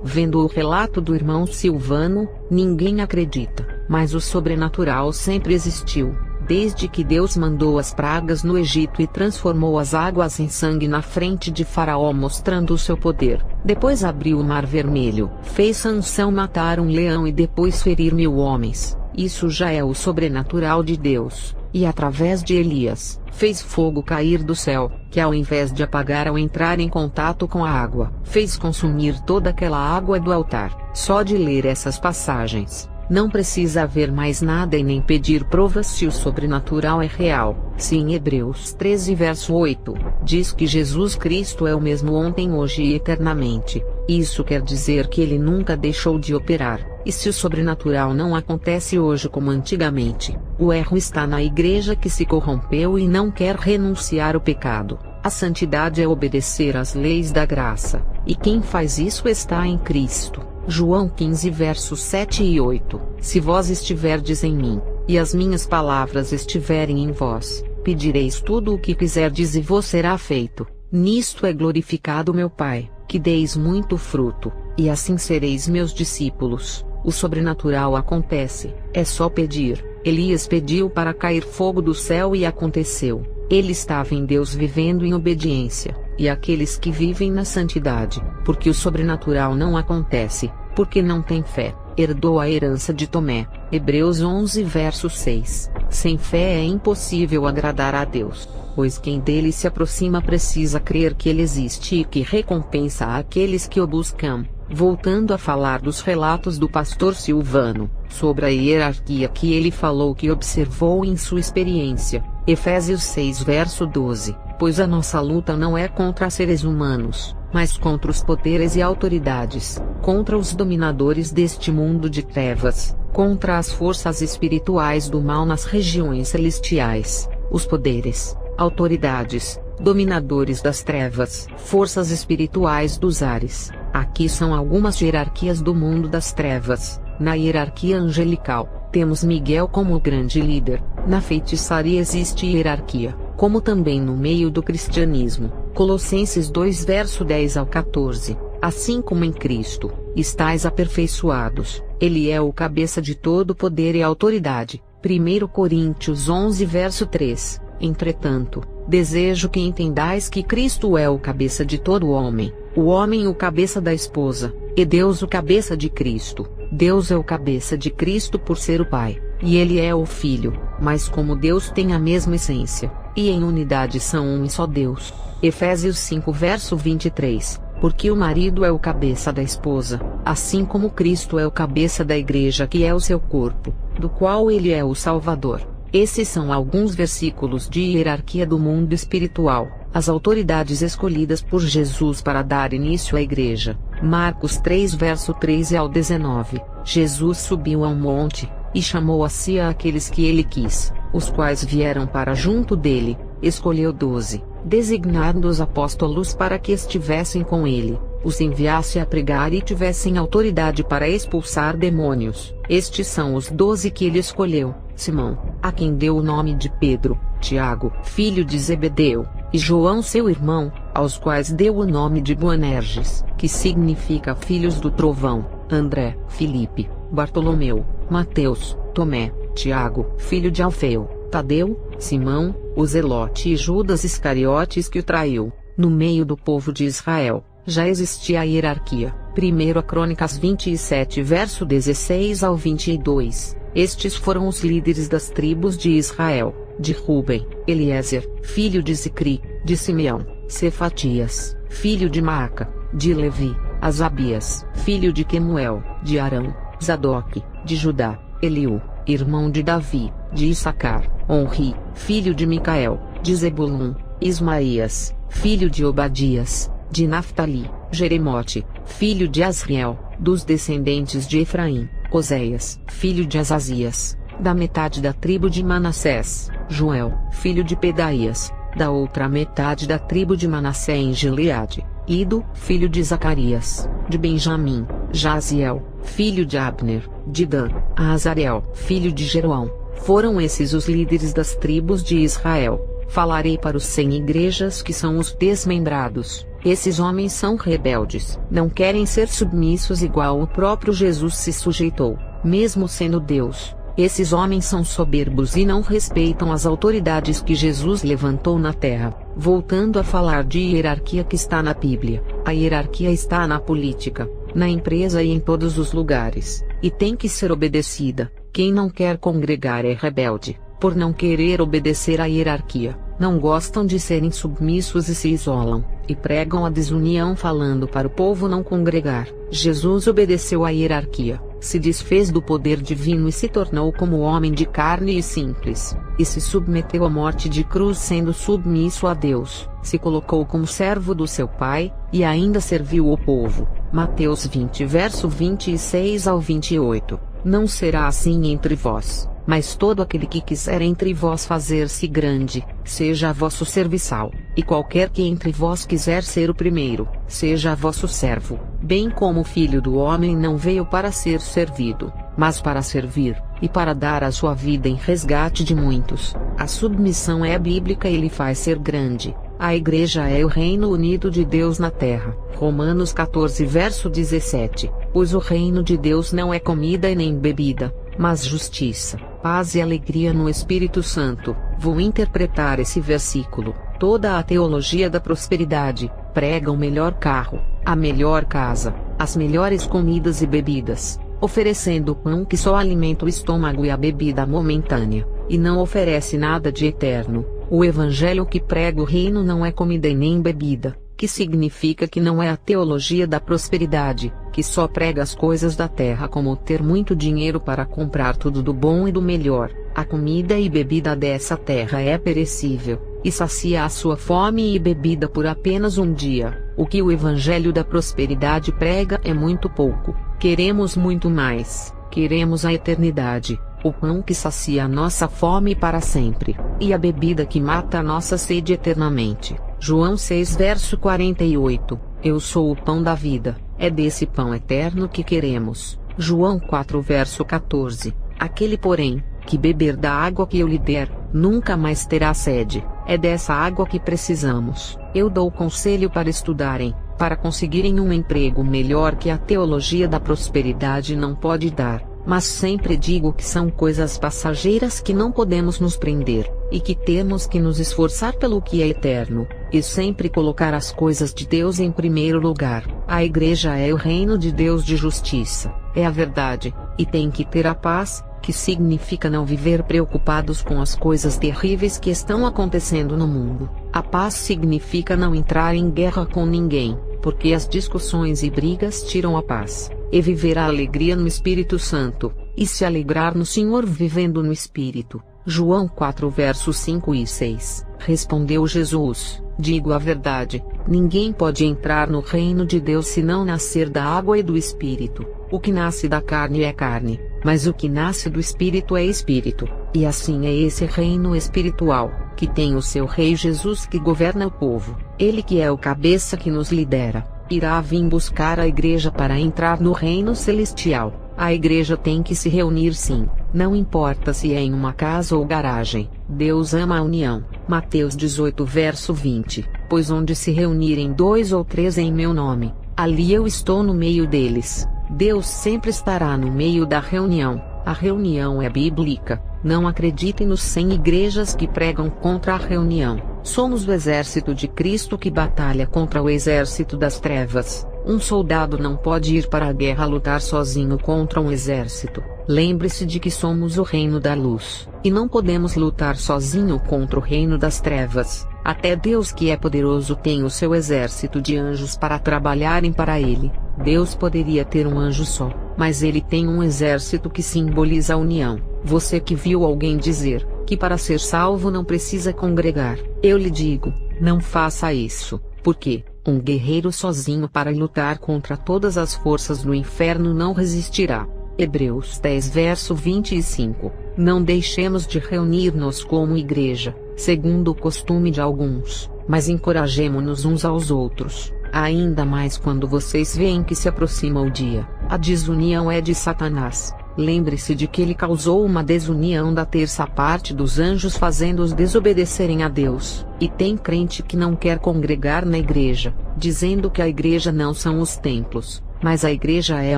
Vendo o relato do irmão Silvano, ninguém acredita, mas o sobrenatural sempre existiu, desde que Deus mandou as pragas no Egito e transformou as águas em sangue na frente de Faraó, mostrando o seu poder. Depois abriu o Mar Vermelho, fez Sansão matar um leão e depois ferir 1000 homens. Isso já é o sobrenatural de Deus. E através de Elias, fez fogo cair do céu, que ao invés de apagar ao entrar em contato com a água, fez consumir toda aquela água do altar. Só de ler essas passagens, não precisa haver mais nada e nem pedir provas se o sobrenatural é real. Se em Hebreus 13 verso 8, diz que Jesus Cristo é o mesmo ontem, hoje e eternamente, isso quer dizer que ele nunca deixou de operar. E se o sobrenatural não acontece hoje como antigamente, o erro está na igreja que se corrompeu e não quer renunciar ao pecado. A santidade é obedecer às leis da graça, e quem faz isso está em Cristo. João 15 versos 7 e 8. Se vós estiverdes em mim, e as minhas palavras estiverem em vós, pedireis tudo o que quiserdes e vos será feito. Nisto é glorificado meu Pai, que deis muito fruto, e assim sereis meus discípulos. O sobrenatural acontece, é só pedir. Elias pediu para cair fogo do céu e aconteceu. Ele estava em Deus vivendo em obediência, e aqueles que vivem na santidade, porque o sobrenatural não acontece, porque não tem fé, herdou a herança de Tomé. Hebreus 11 verso 6. Sem fé é impossível agradar a Deus, pois quem dele se aproxima precisa crer que ele existe e que recompensa aqueles que o buscam. Voltando a falar dos relatos do pastor Silvano, sobre a hierarquia que ele falou que observou em sua experiência, Efésios 6 verso 12, pois a nossa luta não é contra seres humanos, mas contra os poderes e autoridades, contra os dominadores deste mundo de trevas, contra as forças espirituais do mal nas regiões celestiais. Os poderes, autoridades, dominadores das trevas, forças espirituais dos ares. Aqui são algumas hierarquias do mundo das trevas. Na hierarquia angelical, temos Miguel como o grande líder. Na feitiçaria existe hierarquia, como também no meio do cristianismo. Colossenses 2 verso 10 ao 14. Assim como em Cristo, estais aperfeiçoados, ele é o cabeça de todo poder e autoridade. 1 Coríntios 11 verso 3. Entretanto, desejo que entendais que Cristo é o cabeça de todo homem, o homem o cabeça da esposa, e Deus o cabeça de Cristo. Deus é o cabeça de Cristo por ser o Pai, e ele é o Filho, mas como Deus tem a mesma essência, e em unidade são um e só Deus. Efésios 5 verso 23. Porque o marido é o cabeça da esposa, assim como Cristo é o cabeça da igreja, que é o seu corpo, do qual ele é o Salvador. Esses são alguns versículos de hierarquia do mundo espiritual, as autoridades escolhidas por Jesus para dar início à igreja. Marcos 3 verso 13 ao 19. Jesus subiu a um monte, e chamou a si aqueles que ele quis, os quais vieram para junto dele. Escolheu 12, designando os apóstolos para que estivessem com ele, os enviasse a pregar e tivessem autoridade para expulsar demônios. Estes são os 12 que ele escolheu: Simão, a quem deu o nome de Pedro, Tiago, filho de Zebedeu, e João seu irmão, aos quais deu o nome de Boanerges, que significa filhos do trovão, André, Filipe, Bartolomeu, Mateus, Tomé, Tiago, filho de Alfeu, Tadeu, Simão, o Zelote e Judas Iscariotes, que o traiu. No meio do povo de Israel, já existia a hierarquia. 1 Crônicas 27 verso 16 ao 22. Estes foram os líderes das tribos de Israel: de Ruben, Eliezer, filho de Zicri; de Simeão, Cefatias, filho de Maaca; de Levi, Asabias, filho de Quemuel; de Arão, Zadoque; de Judá, Eliú, irmão de Davi; de Issacar, Onri, filho de Micael; de Zebulun, Ismaías, filho de Obadias; de Naftali, Jeremote, filho de Asriel; dos descendentes de Efraim, Oséias, filho de Azazias; da metade da tribo de Manassés, Joel, filho de Pedaías; da outra metade da tribo de Manassé em Gileade, Ido, filho de Zacarias; de Benjamim, Jaziel, filho de Abner; de Dan, Azarel, filho de Jeroão. Foram esses os líderes das tribos de Israel. Falarei para os 100 igrejas que são os desmembrados, Esses homens são rebeldes, não querem ser submissos igual o próprio Jesus se sujeitou, mesmo sendo Deus. Esses homens são soberbos e não respeitam as autoridades que Jesus levantou na terra. Voltando a falar de hierarquia que está na Bíblia, a hierarquia está na política, na empresa e em todos os lugares, e tem que ser obedecida. Quem não quer congregar é rebelde, por não querer obedecer à hierarquia. Não gostam de serem submissos e se isolam, e pregam a desunião falando para o povo não congregar. Jesus obedeceu à hierarquia, se desfez do poder divino e se tornou como homem de carne e simples, e se submeteu à morte de cruz sendo submisso a Deus, se colocou como servo do seu Pai, e ainda serviu o povo. Mateus 20 verso 26 ao 28. Não será assim entre vós, mas todo aquele que quiser entre vós fazer-se grande, seja vosso serviçal, e qualquer que entre vós quiser ser o primeiro, seja vosso servo, bem como o Filho do Homem não veio para ser servido, mas para servir, e para dar a sua vida em resgate de muitos. A submissão é bíblica e lhe faz ser grande. A Igreja é o reino unido de Deus na terra. Romanos 14 verso 17. Pois o reino de Deus não é comida e nem bebida, mas justiça, paz e alegria no Espírito Santo. Vou interpretar esse versículo. Toda a teologia da prosperidade prega o melhor carro, a melhor casa, as melhores comidas e bebidas, oferecendo o pão que só alimenta o estômago e a bebida momentânea, e não oferece nada de eterno. O evangelho que prega o reino não é comida e nem bebida, que significa que não é a teologia da prosperidade, que só prega as coisas da terra como ter muito dinheiro para comprar tudo do bom e do melhor. A comida e bebida dessa terra é perecível, e sacia a sua fome e bebida por apenas um dia. O que o evangelho da prosperidade prega é muito pouco. Queremos muito mais, queremos a eternidade. O pão que sacia a nossa fome para sempre, e a bebida que mata a nossa sede eternamente. João 6 verso 48. Eu sou o pão da vida, é desse pão eterno que queremos. João 4 verso 14. Aquele porém, que beber da água que eu lhe der, nunca mais terá sede. É dessa água que precisamos. Eu dou conselho para estudarem, para conseguirem um emprego melhor que a teologia da prosperidade não pode dar. Mas sempre digo que são coisas passageiras que não podemos nos prender, e que temos que nos esforçar pelo que é eterno, e sempre colocar as coisas de Deus em primeiro lugar. A Igreja é o reino de Deus de justiça, é a verdade, e tem que ter a paz, que significa não viver preocupados com as coisas terríveis que estão acontecendo no mundo. A paz significa não entrar em guerra com ninguém, porque as discussões e brigas tiram a paz. E viver a alegria no Espírito Santo, e se alegrar no Senhor vivendo no Espírito. João 4 versos 5 e 6. Respondeu Jesus: digo a verdade, ninguém pode entrar no reino de Deus se não nascer da água e do Espírito. O que nasce da carne é carne, mas o que nasce do Espírito é Espírito. E assim é esse reino espiritual, que tem o seu Rei Jesus que governa o povo, ele que é o cabeça que nos lidera. Irá vir buscar a Igreja para entrar no reino celestial. A Igreja tem que se reunir sim, não importa se é em uma casa ou garagem. Deus ama a união. Mateus 18 verso 20. Pois onde se reunirem 2 ou 3 em meu nome, ali eu estou no meio deles. Deus sempre estará no meio da reunião. A reunião é bíblica. Não acreditem nos 100 igrejas que pregam contra a reunião. Somos o exército de Cristo que batalha contra o exército das trevas. Um soldado não pode ir para a guerra lutar sozinho contra um exército. Lembre-se de que somos o reino da luz, e não podemos lutar sozinho contra o reino das trevas. Até Deus que é poderoso tem o seu exército de anjos para trabalharem para ele. Deus poderia ter um anjo só, mas ele tem um exército que simboliza a união. Você que viu alguém dizer que para ser salvo não precisa congregar, eu lhe digo, não faça isso, porque um guerreiro sozinho para lutar contra todas as forças do inferno não resistirá. Hebreus 10 verso 25. Não deixemos de reunir-nos como igreja, segundo o costume de alguns, mas encorajemo-nos uns aos outros, ainda mais quando vocês veem que se aproxima o dia. A desunião é de Satanás. lembre-se de que ele causou uma desunião da terça parte dos anjos, fazendo-os desobedecerem a Deus. E tem crente que não quer congregar na igreja, dizendo que a igreja não são os templos, mas a igreja é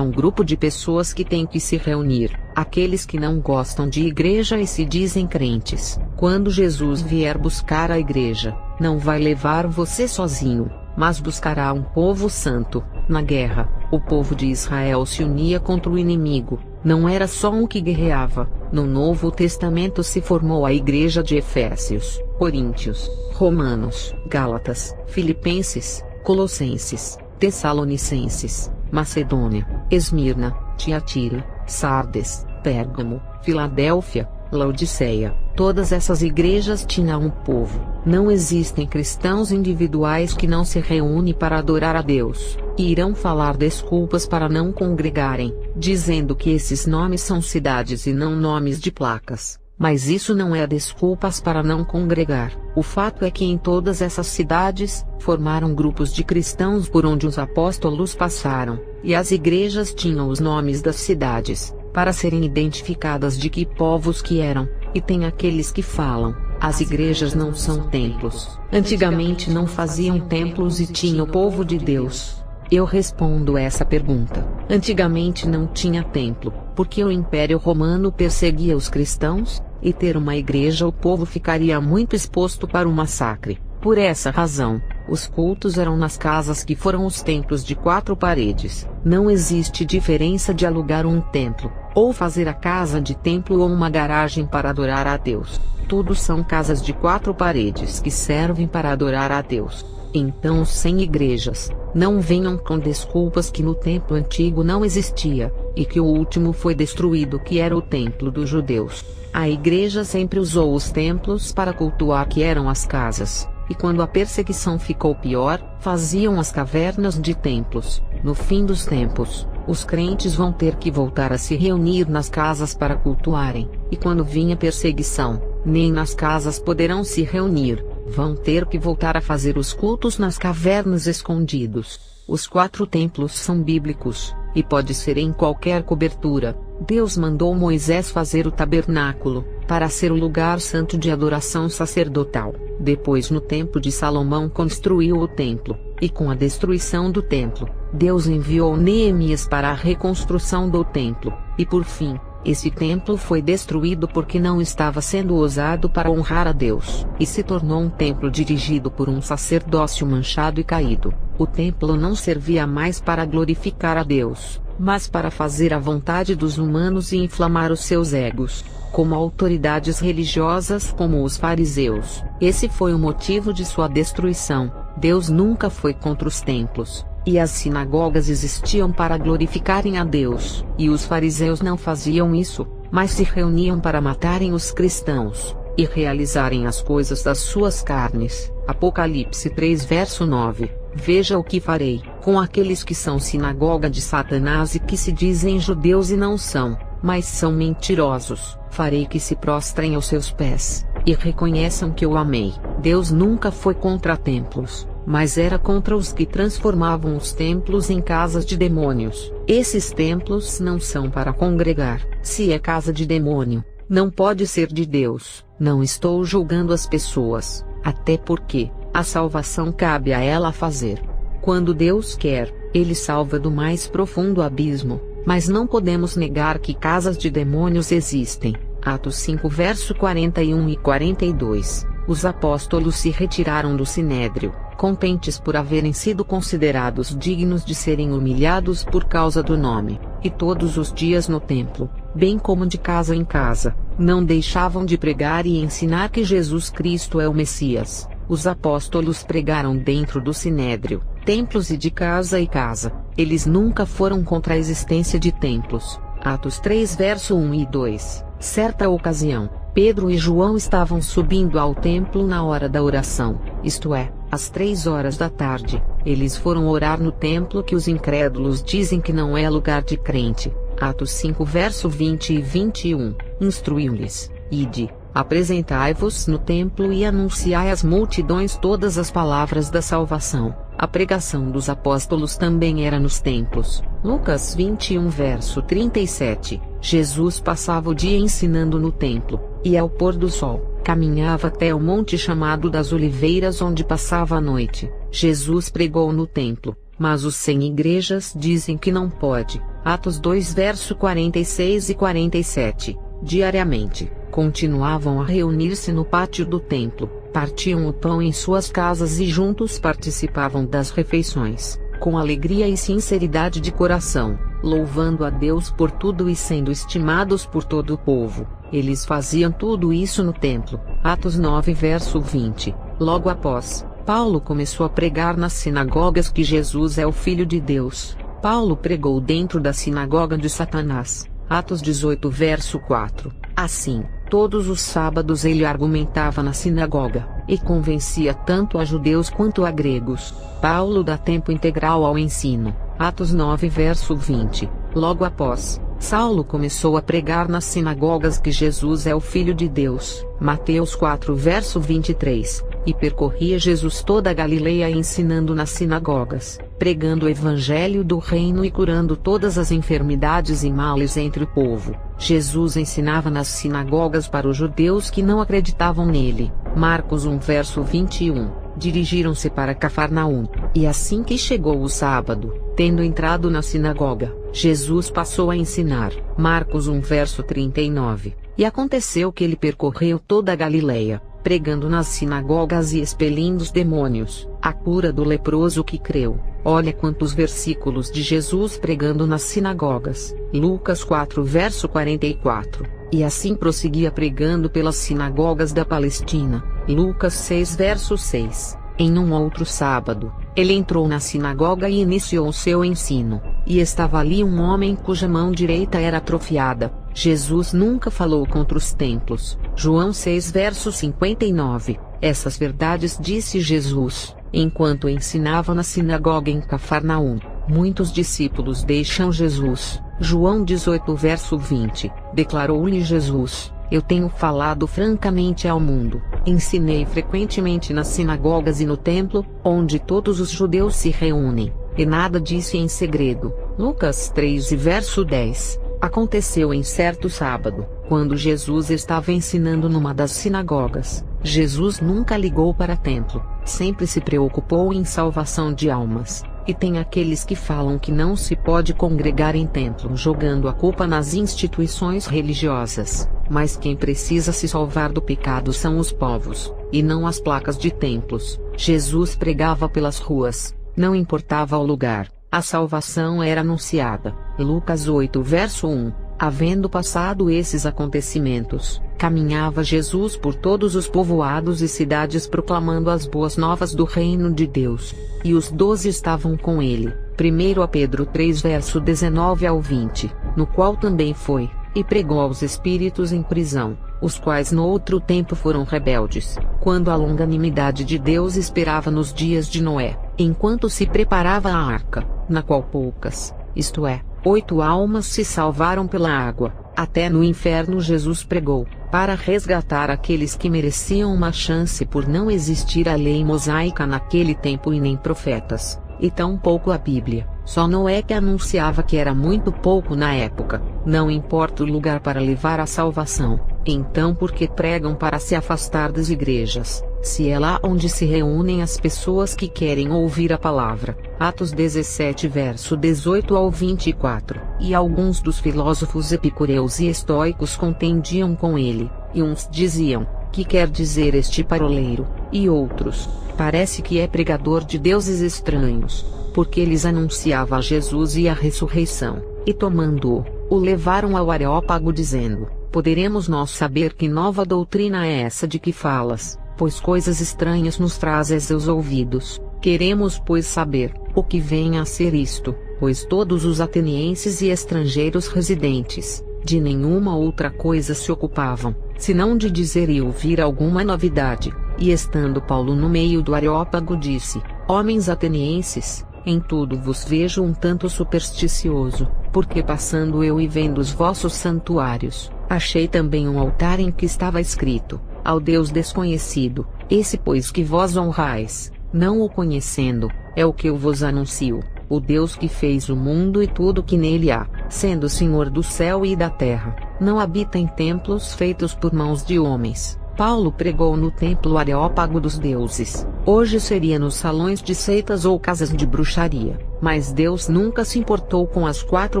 um grupo de pessoas que tem que se reunir. Aqueles que não gostam de igreja e se dizem crentes, quando Jesus vier buscar a igreja, não vai levar você sozinho, mas buscará um povo santo. Na guerra, o povo de Israel se unia contra o inimigo, não era só um que guerreava. No Novo Testamento se formou a igreja de Efésios, Coríntios, Romanos, Gálatas, Filipenses, Colossenses, Tessalonicenses, Macedônia, Esmirna, Tiatira, Sardes, Pérgamo, Filadélfia, Laodiceia. Todas essas igrejas tinham um povo. Não existem cristãos individuais que não se reúnem para adorar a Deus, e irão falar desculpas para não congregarem, dizendo que esses nomes são cidades e não nomes de placas. Mas isso não é desculpas para não congregar. O fato é que em todas essas cidades, formaram grupos de cristãos por onde os apóstolos passaram, e as igrejas tinham os nomes das cidades, para serem identificadas de que povos que eram. E tem aqueles que falam, as igrejas não são templos. Antigamente não faziam templos e tinha o povo de Deus. Eu respondo essa pergunta. Antigamente não tinha templo, porque o Império Romano perseguia os cristãos, e ter uma igreja o povo ficaria muito exposto para o massacre. Por essa razão, os cultos eram nas casas que foram os templos de 4 paredes. Não existe diferença de alugar um templo, ou fazer a casa de templo ou uma garagem para adorar a Deus. Tudo são casas de 4 paredes que servem para adorar a Deus. Então, sem igrejas, não venham com desculpas que no templo antigo não existia, e que o último foi destruído, que era o templo dos judeus. A igreja sempre usou os templos para cultuar, que eram as casas. E quando a perseguição ficou pior, faziam as cavernas de templos. No fim dos tempos, os crentes vão ter que voltar a se reunir nas casas para cultuarem. E quando vinha perseguição, nem nas casas poderão se reunir. Vão ter que voltar a fazer os cultos nas cavernas escondidos. Os 4 templos são bíblicos, e pode ser em qualquer cobertura. Deus mandou Moisés fazer o tabernáculo, para ser o lugar santo de adoração sacerdotal. Depois, no tempo de Salomão, construiu o templo, e com a destruição do templo, Deus enviou Neemias para a reconstrução do templo, e por fim, esse templo foi destruído porque não estava sendo usado para honrar a Deus, e se tornou um templo dirigido por um sacerdócio manchado e caído. O templo não servia mais para glorificar a Deus, mas para fazer a vontade dos humanos e inflamar os seus egos, como autoridades religiosas como os fariseus. Esse foi o motivo de sua destruição. Deus nunca foi contra os templos, e as sinagogas existiam para glorificarem a Deus, e os fariseus não faziam isso, mas se reuniam para matarem os cristãos, e realizarem as coisas das suas carnes. Apocalipse 3 verso 9. Veja o que farei com aqueles que são sinagoga de Satanás e que se dizem judeus e não são, mas são mentirosos. Farei que se prostrem aos seus pés, e reconheçam que eu amei. Deus nunca foi contra templos, mas era contra os que transformavam os templos em casas de demônios. Esses templos não são para congregar. Se é casa de demônio, não pode ser de Deus. Não estou julgando as pessoas, até porque a salvação cabe a ela fazer. Quando Deus quer, Ele salva do mais profundo abismo, mas não podemos negar que casas de demônios existem. Atos 5 verso 41 e 42. Os apóstolos se retiraram do sinédrio, contentes por haverem sido considerados dignos de serem humilhados por causa do nome, e todos os dias no templo, bem como de casa em casa, não deixavam de pregar e ensinar que Jesus Cristo é o Messias. Os apóstolos pregaram dentro do sinédrio, templos e de casa em casa. Eles nunca foram contra a existência de templos. Atos 3 verso 1 e 2. Certa ocasião, Pedro e João estavam subindo ao templo na hora da oração, isto é, às 3 horas da tarde. Eles foram orar no templo que os incrédulos dizem que não é lugar de crente. Atos 5 verso 20 e 21. Instruiu-lhes: ide, apresentai-vos no templo e anunciai às multidões todas as palavras da salvação. A pregação dos apóstolos também era nos templos. Lucas 21 verso 37. Jesus passava o dia ensinando no templo, e ao pôr do sol, caminhava até o monte chamado das Oliveiras, onde passava a noite. Jesus pregou no templo, mas os sem igrejas dizem que não pode. Atos 2 verso 46 e 47. Diariamente, continuavam a reunir-se no pátio do templo, partiam o pão em suas casas e juntos participavam das refeições, com alegria e sinceridade de coração, louvando a Deus por tudo e sendo estimados por todo o povo. Eles faziam tudo isso no templo. Atos 9 verso 20. Logo após, Paulo começou a pregar nas sinagogas que Jesus é o Filho de Deus. Paulo pregou dentro da sinagoga de Satanás. Atos 18 verso 4. Assim, todos os sábados ele argumentava na sinagoga, e convencia tanto a judeus quanto a gregos. Paulo dá tempo integral ao ensino. Atos 9 verso 20. Logo após, Saulo começou a pregar nas sinagogas que Jesus é o Filho de Deus. Mateus 4 verso 23. E percorria Jesus toda a Galileia ensinando nas sinagogas, pregando o evangelho do reino e curando todas as enfermidades e males entre o povo. Jesus ensinava nas sinagogas para os judeus que não acreditavam nele. Marcos 1 verso 21. Dirigiram-se para Cafarnaum, e assim que chegou o sábado, tendo entrado na sinagoga, Jesus passou a ensinar. Marcos 1 verso 39. E aconteceu que ele percorreu toda a Galileia, pregando nas sinagogas e expelindo os demônios, a cura do leproso que creu. Olha quantos versículos de Jesus pregando nas sinagogas. Lucas 4 verso 44. E assim prosseguia pregando pelas sinagogas da Palestina. Lucas 6 verso 6. Em um outro sábado, ele entrou na sinagoga e iniciou seu ensino, e estava ali um homem cuja mão direita era atrofiada. Jesus nunca falou contra os templos. João 6 verso 59. Essas verdades disse Jesus, enquanto ensinava na sinagoga em Cafarnaum. Muitos discípulos deixam Jesus. João 18 verso 20. Declarou-lhe Jesus: eu tenho falado francamente ao mundo, ensinei frequentemente nas sinagogas e no templo, onde todos os judeus se reúnem, e nada disse em segredo. Lucas 3 verso 10. Aconteceu em certo sábado, quando Jesus estava ensinando numa das sinagogas. Jesus nunca ligou para templo, sempre se preocupou em salvação de almas. E tem aqueles que falam que não se pode congregar em templo, jogando a culpa nas instituições religiosas. Mas quem precisa se salvar do pecado são os povos, e não as placas de templos. Jesus pregava pelas ruas, não importava o lugar, a salvação era anunciada. Lucas 8 verso 1. Havendo passado esses acontecimentos, caminhava Jesus por todos os povoados e cidades proclamando as boas novas do reino de Deus. E os 12 estavam com ele. 1 Pedro 3 verso 19 ao 20, no qual também foi, e pregou aos espíritos em prisão, os quais no outro tempo foram rebeldes, quando a longanimidade de Deus esperava nos dias de Noé, enquanto se preparava a arca, na qual poucas, isto é, 8 almas se salvaram pela água. Até no inferno Jesus pregou, para resgatar aqueles que mereciam uma chance por não existir a lei mosaica naquele tempo e nem profetas, e tampouco a Bíblia. Só Noé que anunciava que era muito pouco na época. Não importa o lugar para levar a salvação, então por que pregam para se afastar das igrejas, se é lá onde se reúnem as pessoas que querem ouvir a palavra? Atos 17 verso 18 ao 24. E alguns dos filósofos epicureus e estoicos contendiam com ele, e uns diziam: que quer dizer este paroleiro? E outros: parece que é pregador de deuses estranhos, porque lhes anunciava a Jesus e a ressurreição. E tomando-o, o levaram ao Areópago dizendo: poderemos nós saber que nova doutrina é essa de que falas, pois coisas estranhas nos trazes aos ouvidos. Queremos pois saber, o que vem a ser isto, pois todos os atenienses e estrangeiros residentes, de nenhuma outra coisa se ocupavam, senão de dizer e ouvir alguma novidade. E estando Paulo no meio do Areópago disse: homens atenienses, em tudo vos vejo um tanto supersticioso, porque passando eu e vendo os vossos santuários, achei também um altar em que estava escrito: ao Deus desconhecido. Esse pois que vós honrais, não o conhecendo, é o que eu vos anuncio. o Deus que fez o mundo e tudo que nele há, sendo Senhor do céu e da terra, não habita em templos feitos por mãos de homens. Paulo pregou no templo areópago dos deuses. Hoje seria nos salões de seitas ou casas de bruxaria. Mas Deus nunca se importou com as quatro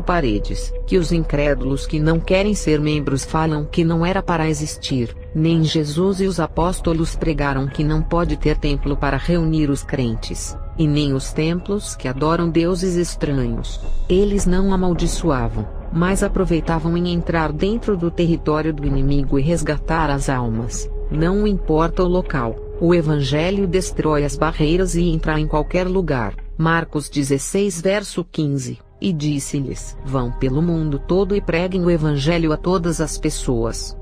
paredes, que os incrédulos que não querem ser membros falam que não era para existir. Nem Jesus e os apóstolos pregaram que não pode ter templo para reunir os crentes, e nem os templos que adoram deuses estranhos. Eles não amaldiçoavam, mas aproveitavam em entrar dentro do território do inimigo e resgatar as almas. Não importa o local, o evangelho destrói as barreiras e entra em qualquer lugar. Marcos 16 verso 15, e disse-lhes: vão pelo mundo todo e preguem o evangelho a todas as pessoas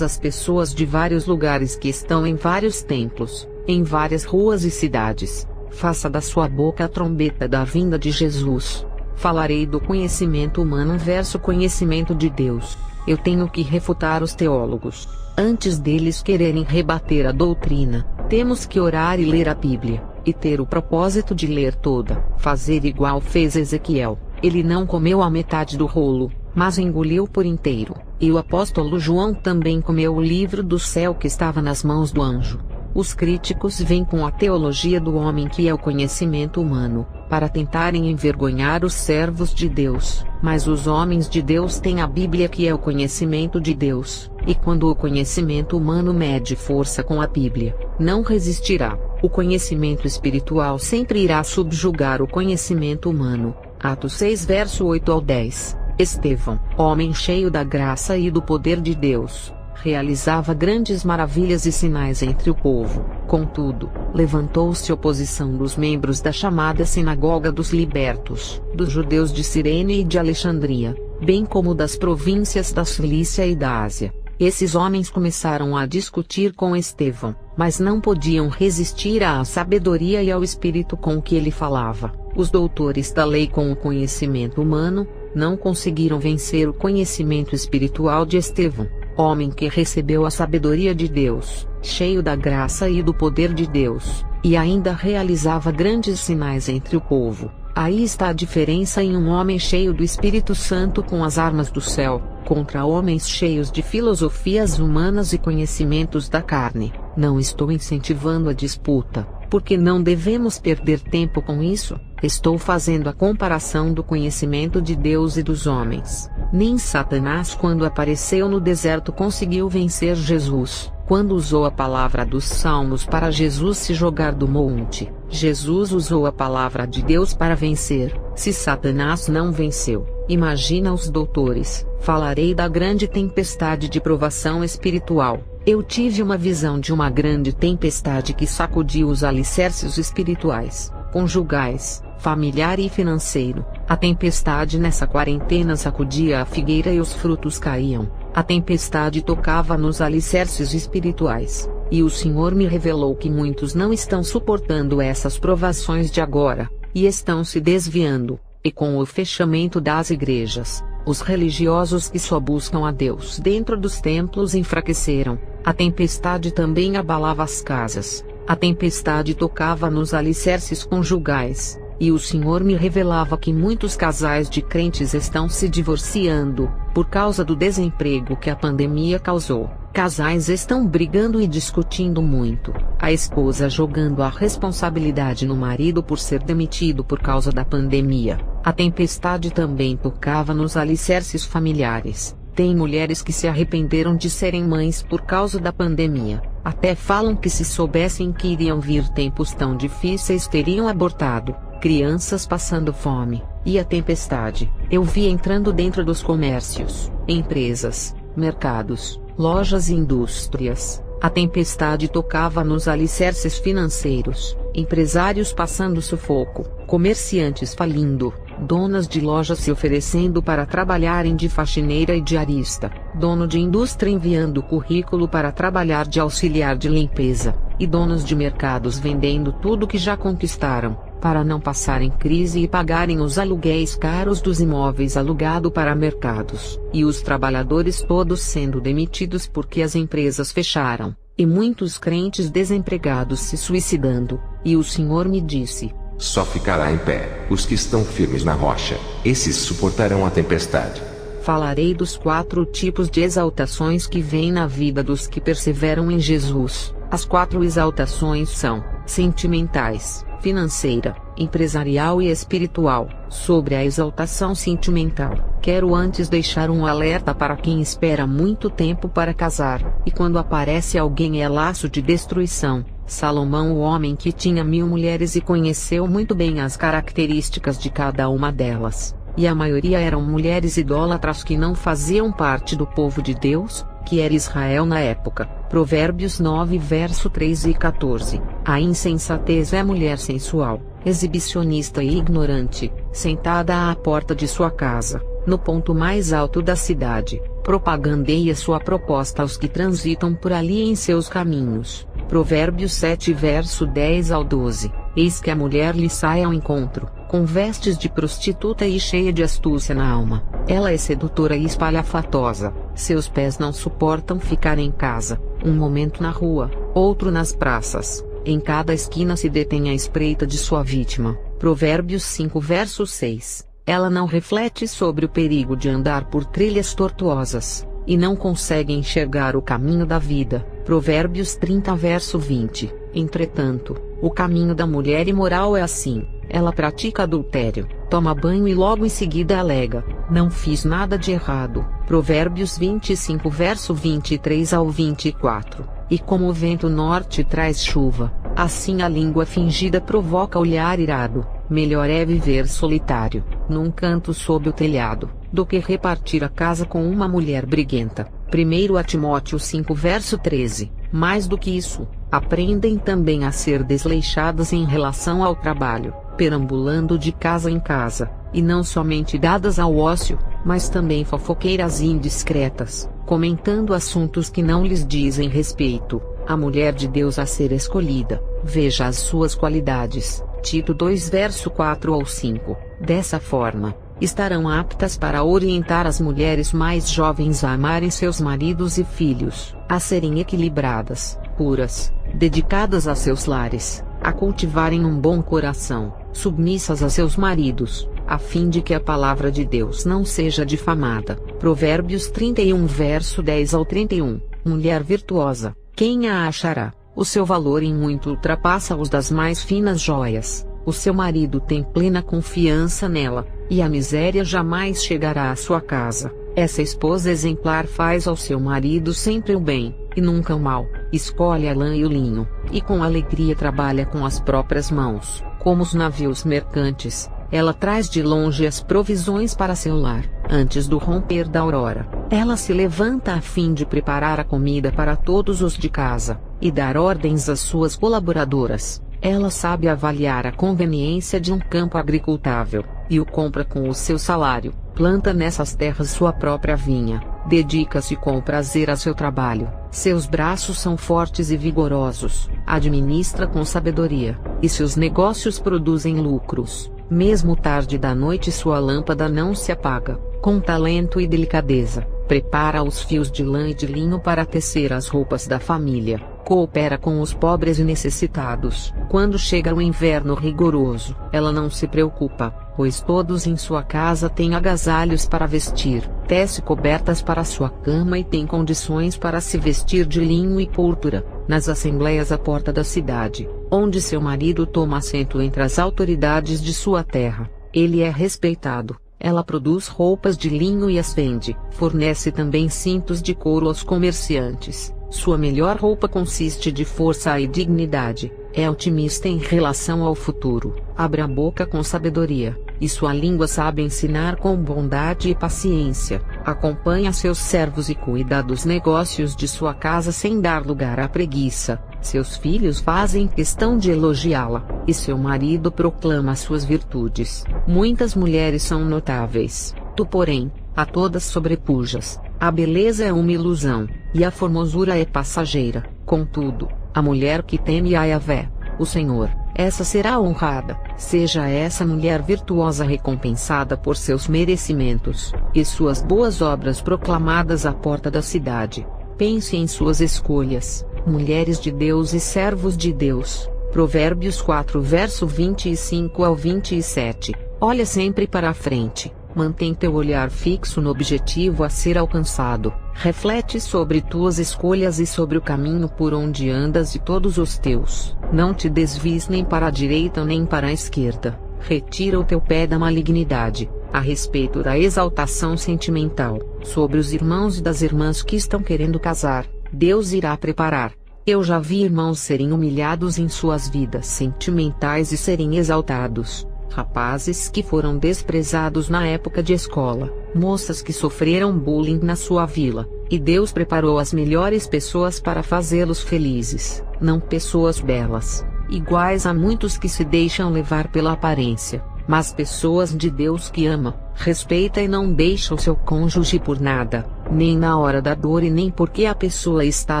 de vários lugares que estão em vários templos, em várias ruas e cidades. Faça da sua boca a trombeta da vinda de Jesus. Falarei do conhecimento humano versus conhecimento de Deus. Eu tenho que refutar os teólogos. Antes deles quererem rebater a doutrina, temos que orar e ler a Bíblia, e ter o propósito de ler toda. Fazer igual fez Ezequiel. Ele não comeu a metade do rolo, mas engoliu por inteiro. E o apóstolo João também comeu o livro do céu que estava nas mãos do anjo. Os críticos vêm com a teologia do homem, que é o conhecimento humano, para tentarem envergonhar os servos de Deus. Mas os homens de Deus têm a Bíblia, que é o conhecimento de Deus, e quando o conhecimento humano mede força com a Bíblia, não resistirá. O conhecimento espiritual sempre irá subjugar o conhecimento humano. Atos 6 verso 8 ao 10. Estevão, homem cheio da graça e do poder de Deus, realizava grandes maravilhas e sinais entre o povo. Contudo, levantou-se oposição dos membros da chamada Sinagoga dos Libertos, dos judeus de Cirene e de Alexandria, bem como das províncias da Cilícia e da Ásia. Esses homens começaram a discutir com Estevão, mas não podiam resistir à sabedoria e ao espírito com que ele falava. Os doutores da lei, com o conhecimento humano, não conseguiram vencer o conhecimento espiritual de Estevão, homem que recebeu a sabedoria de Deus, cheio da graça e do poder de Deus, e ainda realizava grandes sinais entre o povo. Aí está a diferença em um homem cheio do Espírito Santo com as armas do céu, contra homens cheios de filosofias humanas e conhecimentos da carne. Não estou incentivando a disputa, porque não devemos perder tempo com isso. Estou fazendo a comparação do conhecimento de Deus e dos homens. Nem Satanás, quando apareceu no deserto, conseguiu vencer Jesus. Quando usou a palavra dos Salmos para Jesus se jogar do monte, Jesus usou a palavra de Deus para vencer. Se Satanás não venceu, imagina os doutores. Falarei da grande tempestade de provação espiritual. Eu tive uma visão de uma grande tempestade que sacudiu os alicerces espirituais, conjugais, familiar e financeiro. A tempestade nessa quarentena sacudia a figueira e os frutos caíam. A tempestade tocava nos alicerces espirituais, e o Senhor me revelou que muitos não estão suportando essas provações de agora, e estão se desviando. E com o fechamento das igrejas, os religiosos que só buscam a Deus dentro dos templos enfraqueceram. A tempestade também abalava as casas. A tempestade tocava nos alicerces conjugais, e o Senhor me revelava que muitos casais de crentes estão se divorciando, por causa do desemprego que a pandemia causou. Casais estão brigando e discutindo muito, a esposa jogando a responsabilidade no marido por ser demitido por causa da pandemia. A tempestade também tocava nos alicerces familiares. Tem mulheres que se arrependeram de serem mães por causa da pandemia. Até falam que se soubessem que iriam vir tempos tão difíceis teriam abortado. Crianças passando fome. E a tempestade, eu vi entrando dentro dos comércios, empresas, mercados, lojas e indústrias. A tempestade tocava nos alicerces financeiros, empresários passando sufoco, comerciantes falindo, donas de lojas se oferecendo para trabalharem de faxineira e diarista, dono de indústria enviando currículo para trabalhar de auxiliar de limpeza, e donos de mercados vendendo tudo que já conquistaram, para não passarem crise e pagarem os aluguéis caros dos imóveis alugados para mercados, e os trabalhadores todos sendo demitidos porque as empresas fecharam, e muitos crentes desempregados se suicidando. E o Senhor me disse: Só ficará em pé os que estão firmes na rocha. Esses suportarão a tempestade. Falarei dos 4 tipos de exaltações que vêm na vida dos que perseveram em Jesus. As 4 exaltações são sentimentais, financeira, empresarial e espiritual. Sobre a exaltação sentimental, quero antes deixar um alerta para quem espera muito tempo para casar, e quando aparece alguém é laço de destruição. Salomão, o homem que tinha 1000 mulheres e conheceu muito bem as características de cada uma delas, e a maioria eram mulheres idólatras que não faziam parte do povo de Deus, que era Israel na época. Provérbios 9 verso 3 e 14. A insensatez é mulher sensual, exibicionista e ignorante, sentada à porta de sua casa, no ponto mais alto da cidade, propagandeia sua proposta aos que transitam por ali em seus caminhos. Provérbios 7 verso 10 ao 12. Eis que a mulher lhe sai ao encontro, com vestes de prostituta e cheia de astúcia na alma. Ela é sedutora e espalhafatosa, seus pés não suportam ficar em casa, um momento na rua, outro nas praças, em cada esquina se detém à espreita de sua vítima. Provérbios 5 verso 6. Ela não reflete sobre o perigo de andar por trilhas tortuosas, e não consegue enxergar o caminho da vida. Provérbios 30 verso 20. Entretanto, o caminho da mulher imoral é assim: ela pratica adultério, toma banho e logo em seguida alega: não fiz nada de errado. Provérbios 25 verso 23 ao 24. E como o vento norte traz chuva, assim a língua fingida provoca olhar irado. Melhor é viver solitário, num canto sob o telhado, do que repartir a casa com uma mulher briguenta. 1 Timóteo 5 verso 13. Mais do que isso, aprendem também a ser desleixadas em relação ao trabalho, perambulando de casa em casa, e não somente dadas ao ócio, mas também fofoqueiras e indiscretas, comentando assuntos que não lhes dizem respeito. A mulher de Deus a ser escolhida, veja as suas qualidades. Tito 2 verso 4 ao 5. Dessa forma, estarão aptas para orientar as mulheres mais jovens a amarem seus maridos e filhos, a serem equilibradas, puras, dedicadas a seus lares, a cultivarem um bom coração, submissas a seus maridos, a fim de que a palavra de Deus não seja difamada. Provérbios 31 verso 10 ao 31. Mulher virtuosa, quem a achará? O seu valor em muito ultrapassa os das mais finas joias. O seu marido tem plena confiança nela, e a miséria jamais chegará à sua casa. Essa esposa exemplar faz ao seu marido sempre o bem, e nunca o mal. Escolhe a lã e o linho, e com alegria trabalha com as próprias mãos, como os navios mercantes. Ela traz de longe as provisões para seu lar, antes do romper da aurora. Ela se levanta a fim de preparar a comida para todos os de casa, e dar ordens às suas colaboradoras. Ela sabe avaliar a conveniência de um campo agricultável, e o compra com o seu salário. Planta nessas terras sua própria vinha, dedica-se com prazer a seu trabalho. Seus braços são fortes e vigorosos, administra com sabedoria, e seus negócios produzem lucros. Mesmo tarde da noite sua lâmpada não se apaga. Com talento e delicadeza, prepara os fios de lã e de linho para tecer as roupas da família. Coopera com os pobres e necessitados. Quando chega o inverno rigoroso, ela não se preocupa, pois todos em sua casa têm agasalhos para vestir. Tece cobertas para sua cama e tem condições para se vestir de linho e púrpura. Nas assembleias à porta da cidade, onde seu marido toma assento entre as autoridades de sua terra, ele é respeitado. Ela produz roupas de linho e as vende. Fornece também cintos de couro aos comerciantes. Sua melhor roupa consiste de força e dignidade. É otimista em relação ao futuro. Abre a boca com sabedoria, e sua língua sabe ensinar com bondade e paciência. Acompanha seus servos e cuida dos negócios de sua casa sem dar lugar à preguiça. Seus filhos fazem questão de elogiá-la, e seu marido proclama suas virtudes. Muitas mulheres são notáveis, tu porém, a todas sobrepujas. A beleza é uma ilusão, e a formosura é passageira. Contudo, a mulher que teme a Yahvé, o Senhor, essa será honrada. Seja essa mulher virtuosa recompensada por seus merecimentos, e suas boas obras proclamadas à porta da cidade. Pense em suas escolhas, mulheres de Deus e servos de Deus. Provérbios 4 verso 25 ao 27. Olha sempre para a frente. Mantém teu olhar fixo no objetivo a ser alcançado. Reflete sobre tuas escolhas e sobre o caminho por onde andas e todos os teus. Não te desvies nem para a direita nem para a esquerda. Retira o teu pé da malignidade. A respeito da exaltação sentimental, sobre os irmãos e das irmãs que estão querendo casar, Deus irá preparar. Eu já vi irmãos serem humilhados em suas vidas sentimentais e serem exaltados. Rapazes que foram desprezados na época de escola, moças que sofreram bullying na sua vila, e Deus preparou as melhores pessoas para fazê-los felizes, não pessoas belas, iguais a muitos que se deixam levar pela aparência, mas pessoas de Deus que ama, respeita e não deixa o seu cônjuge por nada, nem na hora da dor e nem porque a pessoa está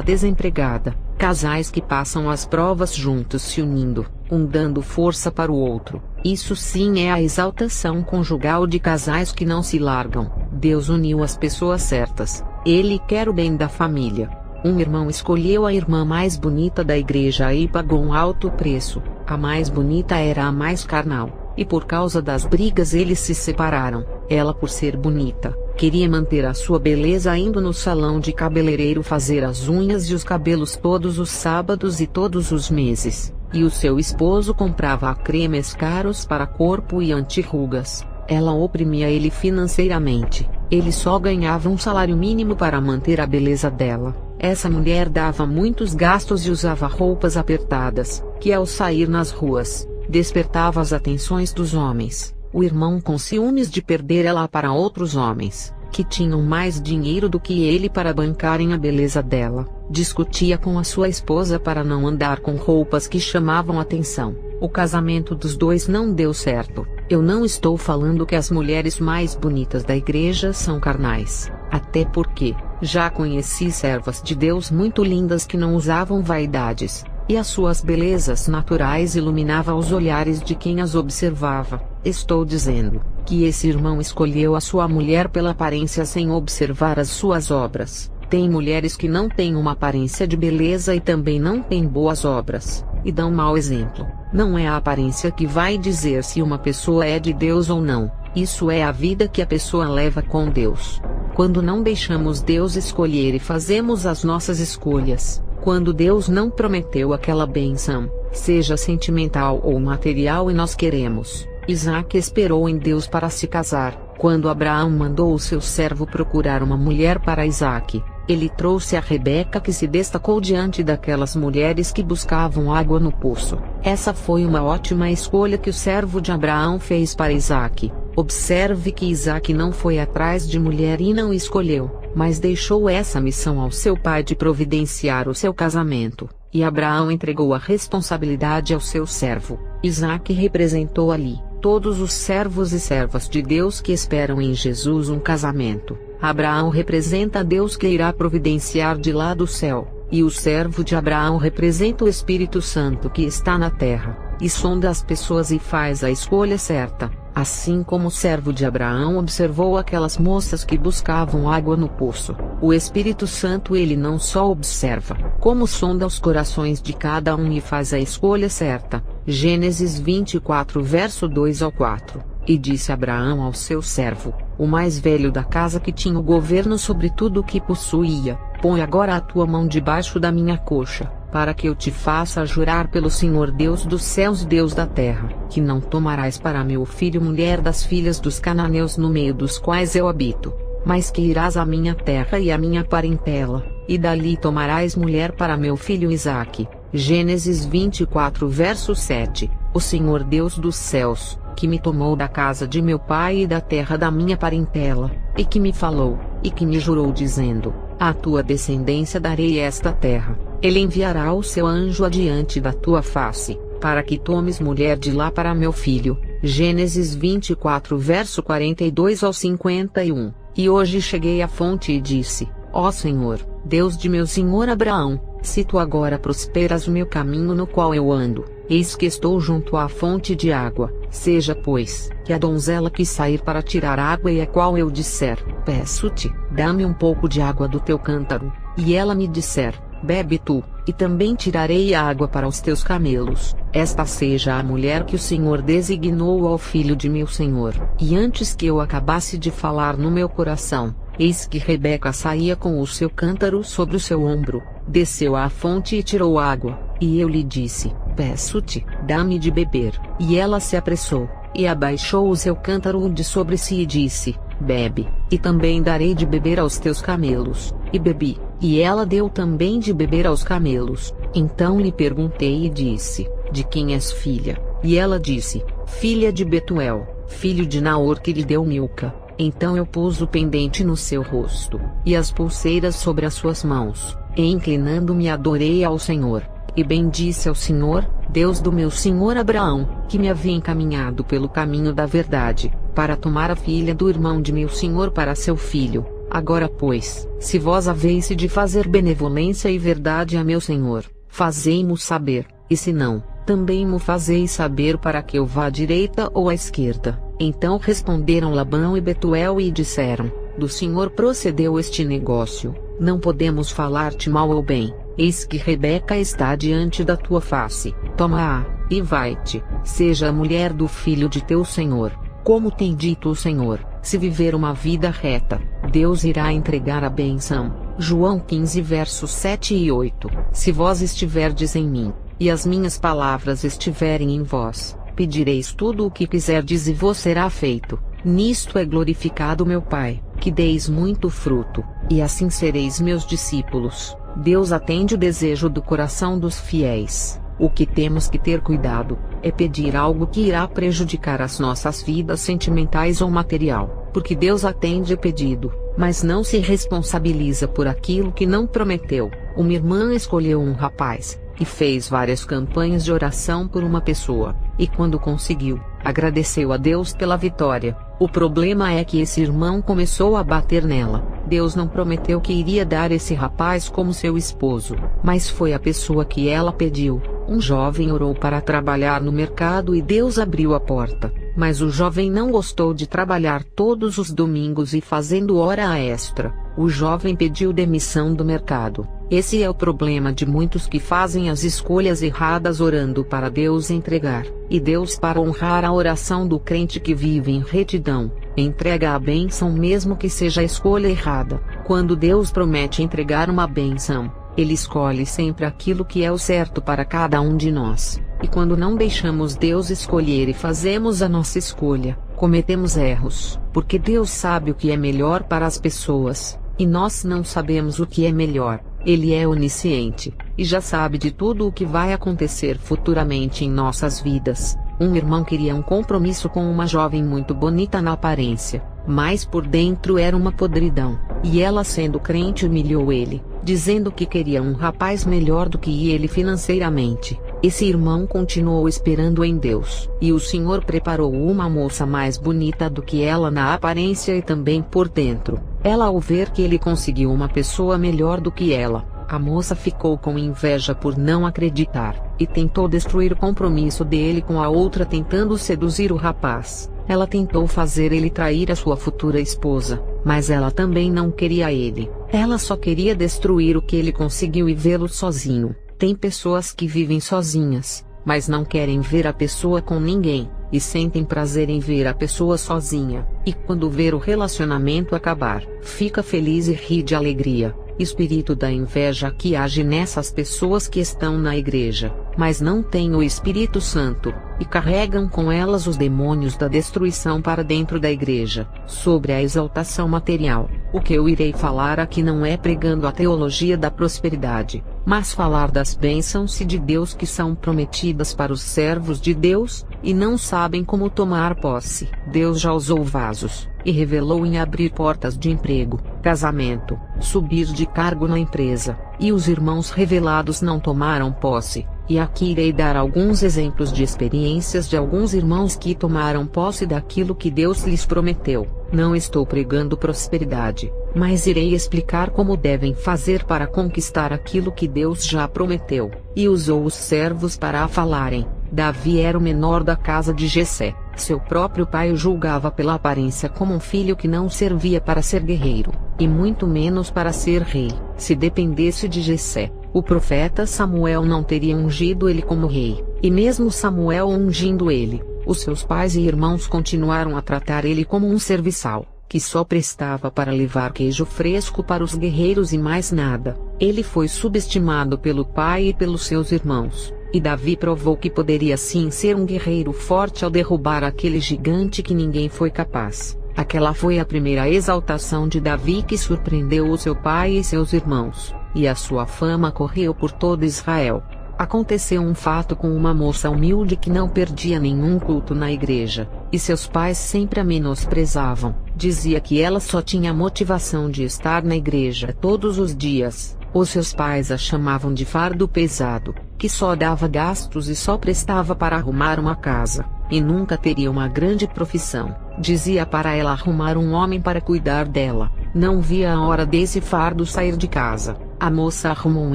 desempregada. Casais que passam as provas juntos se unindo, um dando força para o outro. Isso sim é a exaltação conjugal de casais que não se largam. Deus uniu as pessoas certas. Ele quer o bem da família. Um irmão escolheu a irmã mais bonita da igreja e pagou um alto preço. A mais bonita era a mais carnal, e por causa das brigas eles se separaram. Ela, por ser bonita, queria manter a sua beleza indo no salão de cabeleireiro fazer as unhas e os cabelos todos os sábados e todos os meses, e o seu esposo comprava cremes caros para corpo e anti-rugas. Ela oprimia ele financeiramente, ele só ganhava um salário mínimo para manter a beleza dela. Essa mulher dava muitos gastos e usava roupas apertadas, que ao sair nas ruas, despertava as atenções dos homens. O irmão, com ciúmes de perder ela para outros homens, que tinham mais dinheiro do que ele para bancarem a beleza dela, discutia com a sua esposa para não andar com roupas que chamavam atenção. O casamento dos dois não deu certo. Eu não estou falando que as mulheres mais bonitas da igreja são carnais, até porque já conheci servas de Deus muito lindas que não usavam vaidades, e as suas belezas naturais iluminavam os olhares de quem as observava. Estou dizendo que esse irmão escolheu a sua mulher pela aparência sem observar as suas obras. Tem mulheres que não têm uma aparência de beleza e também não têm boas obras, e dão mau exemplo. Não é a aparência que vai dizer se uma pessoa é de Deus ou não, isso é a vida que a pessoa leva com Deus. Quando não deixamos Deus escolher e fazemos as nossas escolhas, quando Deus não prometeu aquela bênção, seja sentimental ou material e nós queremos. Isaac esperou em Deus para se casar. Quando Abraão mandou o seu servo procurar uma mulher para Isaac, ele trouxe a Rebeca, que se destacou diante daquelas mulheres que buscavam água no poço. Essa foi uma ótima escolha que o servo de Abraão fez para Isaac. Observe que Isaac não foi atrás de mulher e não escolheu, mas deixou essa missão ao seu pai de providenciar o seu casamento, e Abraão entregou a responsabilidade ao seu servo. Isaac representou ali todos os servos e servas de Deus que esperam em Jesus um casamento. Abraão representa a Deus que irá providenciar de lá do céu, e o servo de Abraão representa o Espírito Santo que está na terra, e sonda as pessoas e faz a escolha certa. Assim como o servo de Abraão observou aquelas moças que buscavam água no poço, o Espírito Santo ele não só observa, como sonda os corações de cada um e faz a escolha certa. Gênesis 24 verso 2 ao 4. E disse Abraão ao seu servo, o mais velho da casa que tinha o governo sobre tudo o que possuía: põe agora a tua mão debaixo da minha coxa, para que eu te faça jurar pelo Senhor Deus dos céus e Deus da terra, que não tomarás para meu filho mulher das filhas dos cananeus no meio dos quais eu habito, mas que irás à minha terra e à minha parentela, e dali tomarás mulher para meu filho Isaque. Gênesis 24 verso 7. O Senhor Deus dos céus, que me tomou da casa de meu pai e da terra da minha parentela, e que me falou, e que me jurou dizendo: à tua descendência darei esta terra. Ele enviará o seu anjo adiante da tua face, para que tomes mulher de lá para meu filho. Gênesis 24 verso 42 ao 51. E hoje cheguei à fonte e disse: ó Senhor, Deus de meu senhor Abraão, se tu agora prosperas o meu caminho no qual eu ando, eis que estou junto à fonte de água. Seja, pois, que a donzela que sair para tirar água e a qual eu disser: peço-te, dá-me um pouco de água do teu cântaro, e ela me disser: bebe tu, e também tirarei água para os teus camelos. Esta seja a mulher que o Senhor designou ao filho de meu senhor. E antes que eu acabasse de falar no meu coração, eis que Rebeca saía com o seu cântaro sobre o seu ombro, desceu à fonte e tirou água, e eu lhe disse, peço-te, dá-me de beber. E ela se apressou, e abaixou o seu cântaro de sobre si e disse, bebe, e também darei de beber aos teus camelos. E bebi, e ela deu também de beber aos camelos. Então lhe perguntei e disse, de quem és filha? E ela disse, filha de Betuel, filho de Naor que lhe deu Milca. Então eu pus o pendente no seu rosto, e as pulseiras sobre as suas mãos, e inclinando-me adorei ao Senhor, e bendisse ao Senhor, Deus do meu senhor Abraão, que me havia encaminhado pelo caminho da verdade, para tomar a filha do irmão de meu senhor para seu filho. Agora pois, se vós haveis de fazer benevolência e verdade a meu senhor, fazei-mo saber, e se não, também mo fazeis saber para que eu vá à direita ou à esquerda. Então responderam Labão e Betuel e disseram, do Senhor procedeu este negócio, não podemos falar-te mal ou bem, eis que Rebeca está diante da tua face, toma-a, e vai-te, seja a mulher do filho de teu senhor. Como tem dito o Senhor, se viver uma vida reta, Deus irá entregar a bênção. João 15 versos 7 e 8. Se vós estiverdes em mim, e as minhas palavras estiverem em vós, pedireis tudo o que quiserdes e vos será feito. Nisto é glorificado meu Pai, que deis muito fruto, e assim sereis meus discípulos. Deus atende o desejo do coração dos fiéis. O que temos que ter cuidado, é pedir algo que irá prejudicar as nossas vidas sentimentais ou material, porque Deus atende o pedido, mas não se responsabiliza por aquilo que não prometeu. Uma irmã escolheu um rapaz, e fez várias campanhas de oração por uma pessoa, e quando conseguiu, agradeceu a Deus pela vitória. O problema é que esse irmão começou a bater nela. Deus não prometeu que iria dar esse rapaz como seu esposo, mas foi a pessoa que ela pediu. Um jovem orou para trabalhar no mercado e Deus abriu a porta, mas o jovem não gostou de trabalhar todos os domingos e fazendo hora extra. O jovem pediu demissão do mercado. Esse é o problema de muitos que fazem as escolhas erradas orando para Deus entregar, e Deus, para honrar a oração do crente que vive em retidão, entrega a bênção mesmo que seja a escolha errada. Quando Deus promete entregar uma bênção, Ele escolhe sempre aquilo que é o certo para cada um de nós. E quando não deixamos Deus escolher e fazemos a nossa escolha, cometemos erros, porque Deus sabe o que é melhor para as pessoas, e nós não sabemos o que é melhor. Ele é onisciente, e já sabe de tudo o que vai acontecer futuramente em nossas vidas. Um irmão queria um compromisso com uma jovem muito bonita na aparência, mas por dentro era uma podridão, e ela, sendo crente, humilhou ele, dizendo que queria um rapaz melhor do que ele financeiramente. Esse irmão continuou esperando em Deus, e o Senhor preparou uma moça mais bonita do que ela na aparência e também por dentro. Ela, ao ver que ele conseguiu uma pessoa melhor do que ela, a moça ficou com inveja por não acreditar, e tentou destruir o compromisso dele com a outra, tentando seduzir o rapaz. Ela tentou fazer ele trair a sua futura esposa, mas ela também não queria ele. Ela só queria destruir o que ele conseguiu e vê-lo sozinho. Tem pessoas que vivem sozinhas, mas não querem ver a pessoa com ninguém, e sentem prazer em ver a pessoa sozinha, e quando ver o relacionamento acabar, fica feliz e ri de alegria. Espírito da inveja que age nessas pessoas que estão na igreja, mas não têm o Espírito Santo, e carregam com elas os demônios da destruição para dentro da igreja. Sobre a exaltação material, o que eu irei falar aqui não é pregando a teologia da prosperidade, mas falar das bênçãos de Deus que são prometidas para os servos de Deus, e não sabem como tomar posse. Deus já usou vasos, e revelou em abrir portas de emprego, casamento, subir de cargo na empresa, e os irmãos revelados não tomaram posse. E aqui irei dar alguns exemplos de experiências de alguns irmãos que tomaram posse daquilo que Deus lhes prometeu. Não estou pregando prosperidade, mas irei explicar como devem fazer para conquistar aquilo que Deus já prometeu. E usou os servos para a falarem. Davi era o menor da casa de Jessé. Seu próprio pai o julgava pela aparência como um filho que não servia para ser guerreiro, e muito menos para ser rei. Se dependesse de Jessé, o profeta Samuel não teria ungido ele como rei, e mesmo Samuel ungindo ele, os seus pais e irmãos continuaram a tratar ele como um serviçal, que só prestava para levar queijo fresco para os guerreiros e mais nada. Ele foi subestimado pelo pai e pelos seus irmãos, e Davi provou que poderia sim ser um guerreiro forte ao derrubar aquele gigante que ninguém foi capaz. Aquela foi a primeira exaltação de Davi que surpreendeu o seu pai e seus irmãos, e a sua fama correu por todo Israel. Aconteceu um fato com uma moça humilde que não perdia nenhum culto na igreja, e seus pais sempre a menosprezavam. Dizia que ela só tinha motivação de estar na igreja todos os dias. Os seus pais a chamavam de fardo pesado, que só dava gastos e só prestava para arrumar uma casa, e nunca teria uma grande profissão. Dizia para ela arrumar um homem para cuidar dela. Não via a hora desse fardo sair de casa. A moça arrumou um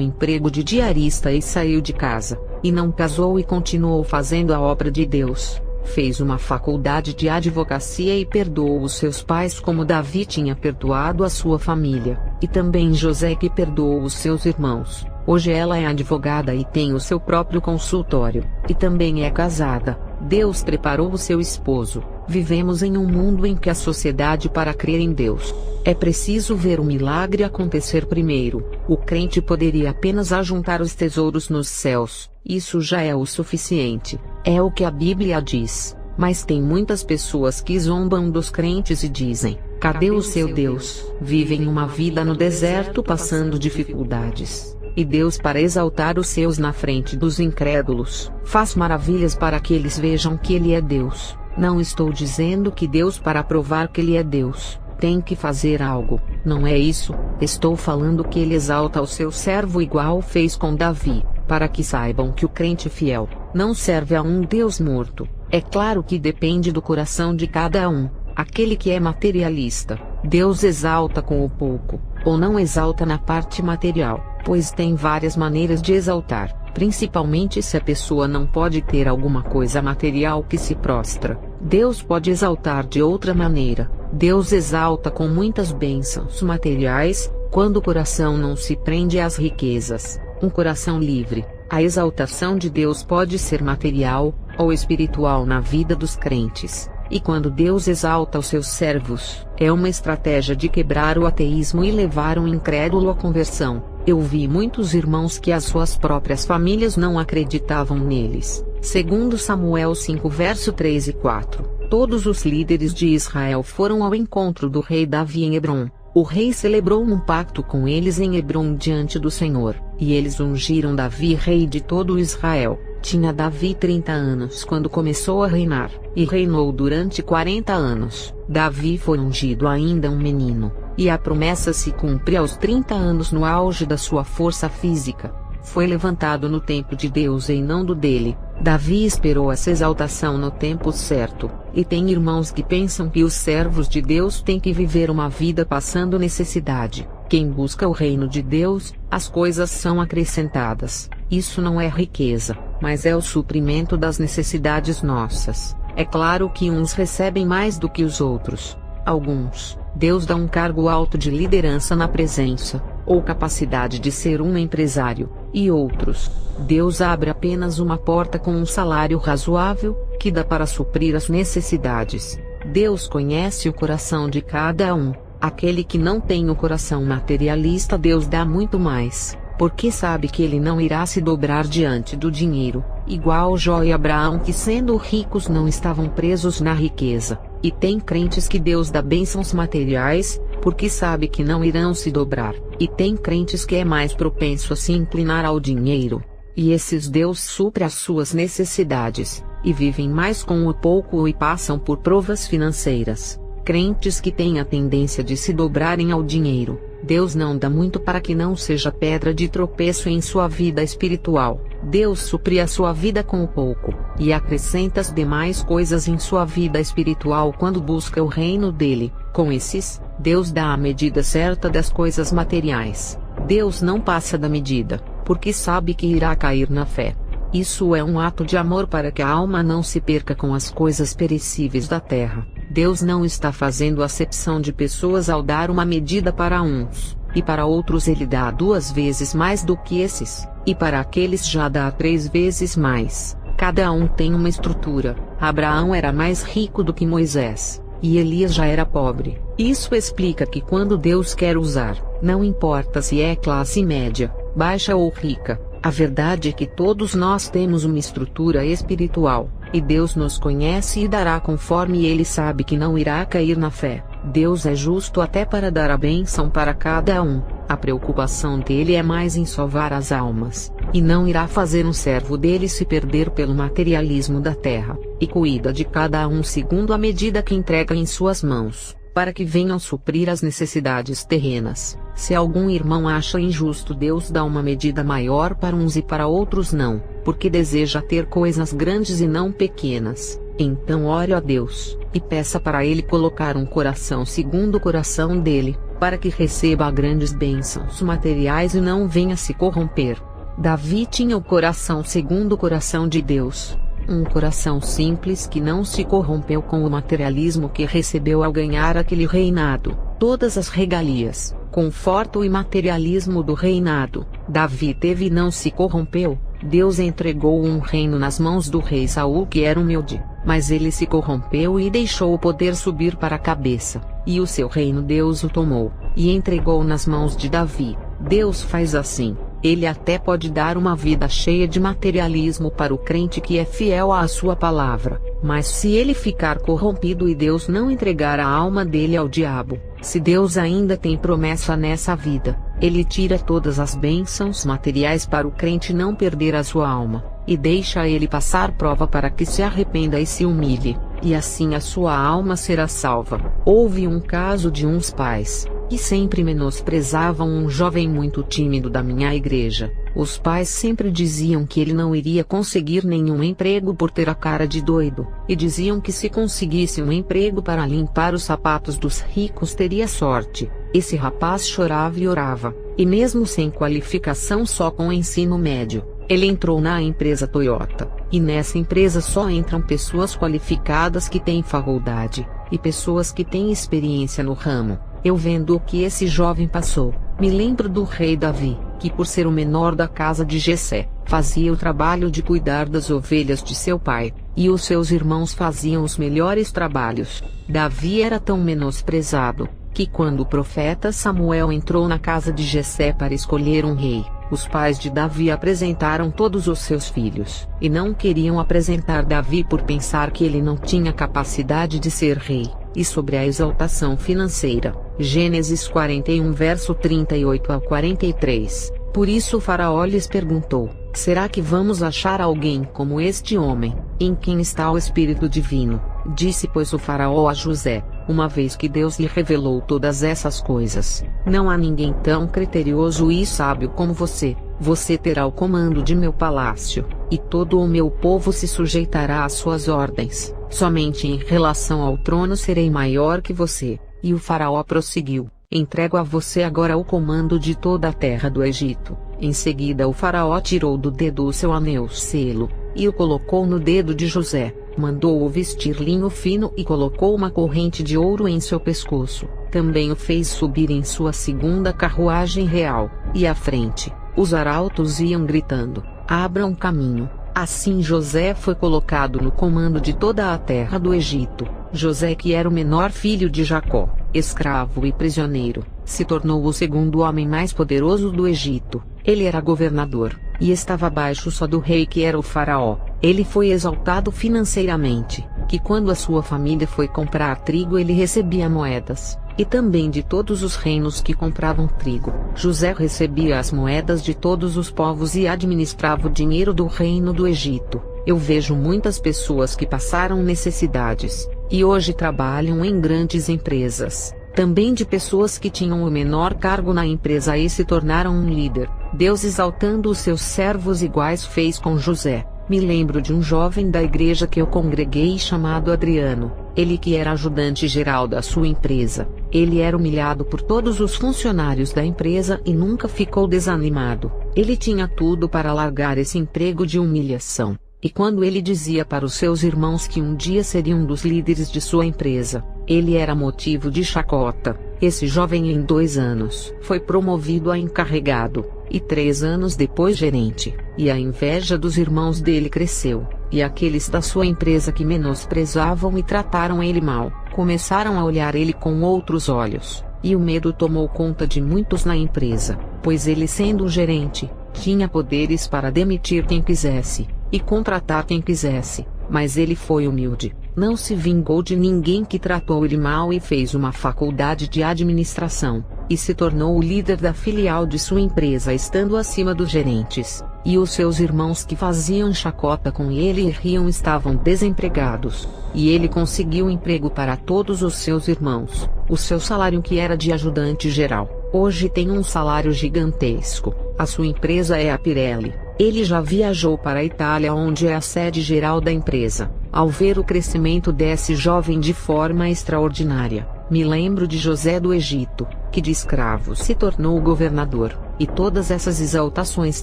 emprego de diarista e saiu de casa, e não casou e continuou fazendo a obra de Deus. Fez uma faculdade de advocacia e perdoou os seus pais como Davi tinha perdoado a sua família, e também José que perdoou os seus irmãos. Hoje ela é advogada e tem o seu próprio consultório, e também é casada. Deus preparou o seu esposo. Vivemos em um mundo em que a sociedade para crer em Deus, é preciso ver o milagre acontecer primeiro. O crente poderia apenas ajuntar os tesouros nos céus, isso já é o suficiente, é o que a Bíblia diz. Mas tem muitas pessoas que zombam dos crentes e dizem: cadê o seu Deus? Vivem uma vida no deserto passando dificuldades. E Deus, para exaltar os seus na frente dos incrédulos, faz maravilhas para que eles vejam que Ele é Deus. Não estou dizendo que Deus, para provar que Ele é Deus, tem que fazer algo. Não é isso. Estou falando que Ele exalta o seu servo igual fez com Davi, para que saibam que o crente fiel não serve a um Deus morto. É claro que depende do coração de cada um. Aquele que é materialista, Deus exalta com o pouco, ou não exalta na parte material, pois tem várias maneiras de exaltar, principalmente se a pessoa não pode ter alguma coisa material que se prostra. Deus pode exaltar de outra maneira. Deus exalta com muitas bênçãos materiais, quando o coração não se prende às riquezas, um coração livre. A exaltação de Deus pode ser material, ou espiritual na vida dos crentes. E quando Deus exalta os seus servos, é uma estratégia de quebrar o ateísmo e levar um incrédulo à conversão. Eu vi muitos irmãos que as suas próprias famílias não acreditavam neles. Segundo Samuel 5 verso 3 e 4, todos os líderes de Israel foram ao encontro do rei Davi em Hebrom. O rei celebrou um pacto com eles em Hebrom diante do Senhor, e eles ungiram Davi rei de todo Israel. Tinha Davi 30 anos quando começou a reinar, e reinou durante 40 anos. Davi foi ungido ainda um menino, e a promessa se cumpre aos 30 anos no auge da sua força física. Foi levantado no tempo de Deus e não do dele. Davi esperou essa exaltação no tempo certo, e tem irmãos que pensam que os servos de Deus têm que viver uma vida passando necessidade. Quem busca o reino de Deus, as coisas são acrescentadas. Isso não é riqueza, mas é o suprimento das necessidades nossas. É claro que uns recebem mais do que os outros. Alguns, Deus dá um cargo alto de liderança na presença, ou capacidade de ser um empresário, e outros, Deus abre apenas uma porta com um salário razoável, que dá para suprir as necessidades. Deus conhece o coração de cada um. Aquele que não tem o coração materialista, Deus dá muito mais, porque sabe que ele não irá se dobrar diante do dinheiro, igual Jó e Abraão, que sendo ricos não estavam presos na riqueza. E tem crentes que Deus dá bênçãos materiais, porque sabe que não irão se dobrar. E tem crentes que é mais propenso a se inclinar ao dinheiro. E esses Deus supre as suas necessidades, e vivem mais com o pouco e passam por provas financeiras. Crentes que têm a tendência de se dobrarem ao dinheiro, Deus não dá muito para que não seja pedra de tropeço em sua vida espiritual. Deus supre a sua vida com o pouco, e acrescenta as demais coisas em sua vida espiritual quando busca o reino dele. Com esses, Deus dá a medida certa das coisas materiais. Deus não passa da medida, porque sabe que irá cair na fé. Isso é um ato de amor para que a alma não se perca com as coisas perecíveis da terra. Deus não está fazendo acepção de pessoas ao dar uma medida para uns, e para outros ele dá 2 vezes mais do que esses, e para aqueles já dá 3 vezes mais. Cada um tem uma estrutura. Abraão era mais rico do que Moisés, e Elias já era pobre. Isso explica que quando Deus quer usar, não importa se é classe média, baixa ou rica, a verdade é que todos nós temos uma estrutura espiritual, e Deus nos conhece e dará conforme Ele sabe que não irá cair na fé. Deus é justo até para dar a bênção para cada um. A preocupação dele é mais em salvar as almas, e não irá fazer um servo dele se perder pelo materialismo da terra, e cuida de cada um segundo a medida que entrega em suas mãos, para que venham suprir as necessidades terrenas. Se algum irmão acha injusto, Deus dá uma medida maior para uns e para outros não, porque deseja ter coisas grandes e não pequenas. Então ore a Deus, e peça para Ele colocar um coração segundo o coração dele, para que receba grandes bênçãos materiais e não venha se corromper. Davi tinha o coração segundo o coração de Deus. Um coração simples que não se corrompeu com o materialismo que recebeu ao ganhar aquele reinado, todas as regalias, conforto e materialismo do reinado, Davi teve e não se corrompeu. Deus entregou um reino nas mãos do rei Saul que era humilde, mas ele se corrompeu e deixou o poder subir para a cabeça, e o seu reino Deus o tomou, e entregou nas mãos de Davi. Deus faz assim. Ele até pode dar uma vida cheia de materialismo para o crente que é fiel à sua palavra, mas se ele ficar corrompido e Deus não entregar a alma dele ao diabo, se Deus ainda tem promessa nessa vida, ele tira todas as bênçãos materiais para o crente não perder a sua alma, e deixa ele passar prova para que se arrependa e se humilhe, e assim a sua alma será salva. Houve um caso de uns pais que sempre menosprezavam um jovem muito tímido da minha igreja. Os pais sempre diziam que ele não iria conseguir nenhum emprego por ter a cara de doido, e diziam que se conseguisse um emprego para limpar os sapatos dos ricos teria sorte. Esse rapaz chorava e orava, e mesmo sem qualificação, só com ensino médio, ele entrou na empresa Toyota, e nessa empresa só entram pessoas qualificadas que têm faculdade, e pessoas que têm experiência no ramo. Eu vendo o que esse jovem passou, me lembro do rei Davi, que por ser o menor da casa de Jessé, fazia o trabalho de cuidar das ovelhas de seu pai, e os seus irmãos faziam os melhores trabalhos. Davi era tão menosprezado, que quando o profeta Samuel entrou na casa de Jessé para escolher um rei, os pais de Davi apresentaram todos os seus filhos, e não queriam apresentar Davi por pensar que ele não tinha capacidade de ser rei. E sobre a exaltação financeira, Gênesis 41 verso 38 a 43, por isso o faraó lhes perguntou, será que vamos achar alguém como este homem, em quem está o Espírito Divino? Disse pois o faraó a José, uma vez que Deus lhe revelou todas essas coisas, não há ninguém tão criterioso e sábio como você. Você terá o comando de meu palácio, e todo o meu povo se sujeitará às suas ordens. Somente em relação ao trono serei maior que você. E o faraó prosseguiu, entrego a você agora o comando de toda a terra do Egito. Em seguida o faraó tirou do dedo o seu anel selo, e o colocou no dedo de José, mandou-o vestir linho fino e colocou uma corrente de ouro em seu pescoço. Também o fez subir em sua segunda carruagem real, e à frente, os arautos iam gritando, abram caminho. Assim José foi colocado no comando de toda a terra do Egito. José, que era o menor filho de Jacó, escravo e prisioneiro, se tornou o segundo homem mais poderoso do Egito. Ele era governador, e estava abaixo só do rei que era o faraó. Ele foi exaltado financeiramente, que quando a sua família foi comprar trigo ele recebia moedas, e também de todos os reinos que compravam trigo. José recebia as moedas de todos os povos e administrava o dinheiro do reino do Egito. Eu vejo muitas pessoas que passaram necessidades, e hoje trabalham em grandes empresas. Também de pessoas que tinham o menor cargo na empresa e se tornaram um líder. Deus, exaltando os seus servos iguais, fez com José. Me lembro de um jovem da igreja que eu congreguei chamado Adriano, ele que era ajudante geral da sua empresa. Ele era humilhado por todos os funcionários da empresa e nunca ficou desanimado. Ele tinha tudo para largar esse emprego de humilhação. E quando ele dizia para os seus irmãos que um dia seria um dos líderes de sua empresa, ele era motivo de chacota. Esse jovem em 2 anos foi promovido a encarregado, e 3 anos depois gerente, e a inveja dos irmãos dele cresceu, e aqueles da sua empresa que menosprezavam e trataram ele mal, começaram a olhar ele com outros olhos, e o medo tomou conta de muitos na empresa, pois ele, sendo um gerente, tinha poderes para demitir quem quisesse, e contratar quem quisesse, mas ele foi humilde, não se vingou de ninguém que tratou ele mal e fez uma faculdade de administração, e se tornou o líder da filial de sua empresa estando acima dos gerentes, e os seus irmãos que faziam chacota com ele e riam estavam desempregados, e ele conseguiu emprego para todos os seus irmãos. O seu salário, que era de ajudante geral, hoje tem um salário gigantesco. A sua empresa é a Pirelli. Ele já viajou para a Itália, onde é a sede geral da empresa. Ao ver o crescimento desse jovem de forma extraordinária, me lembro de José do Egito, que de escravo se tornou governador, e todas essas exaltações,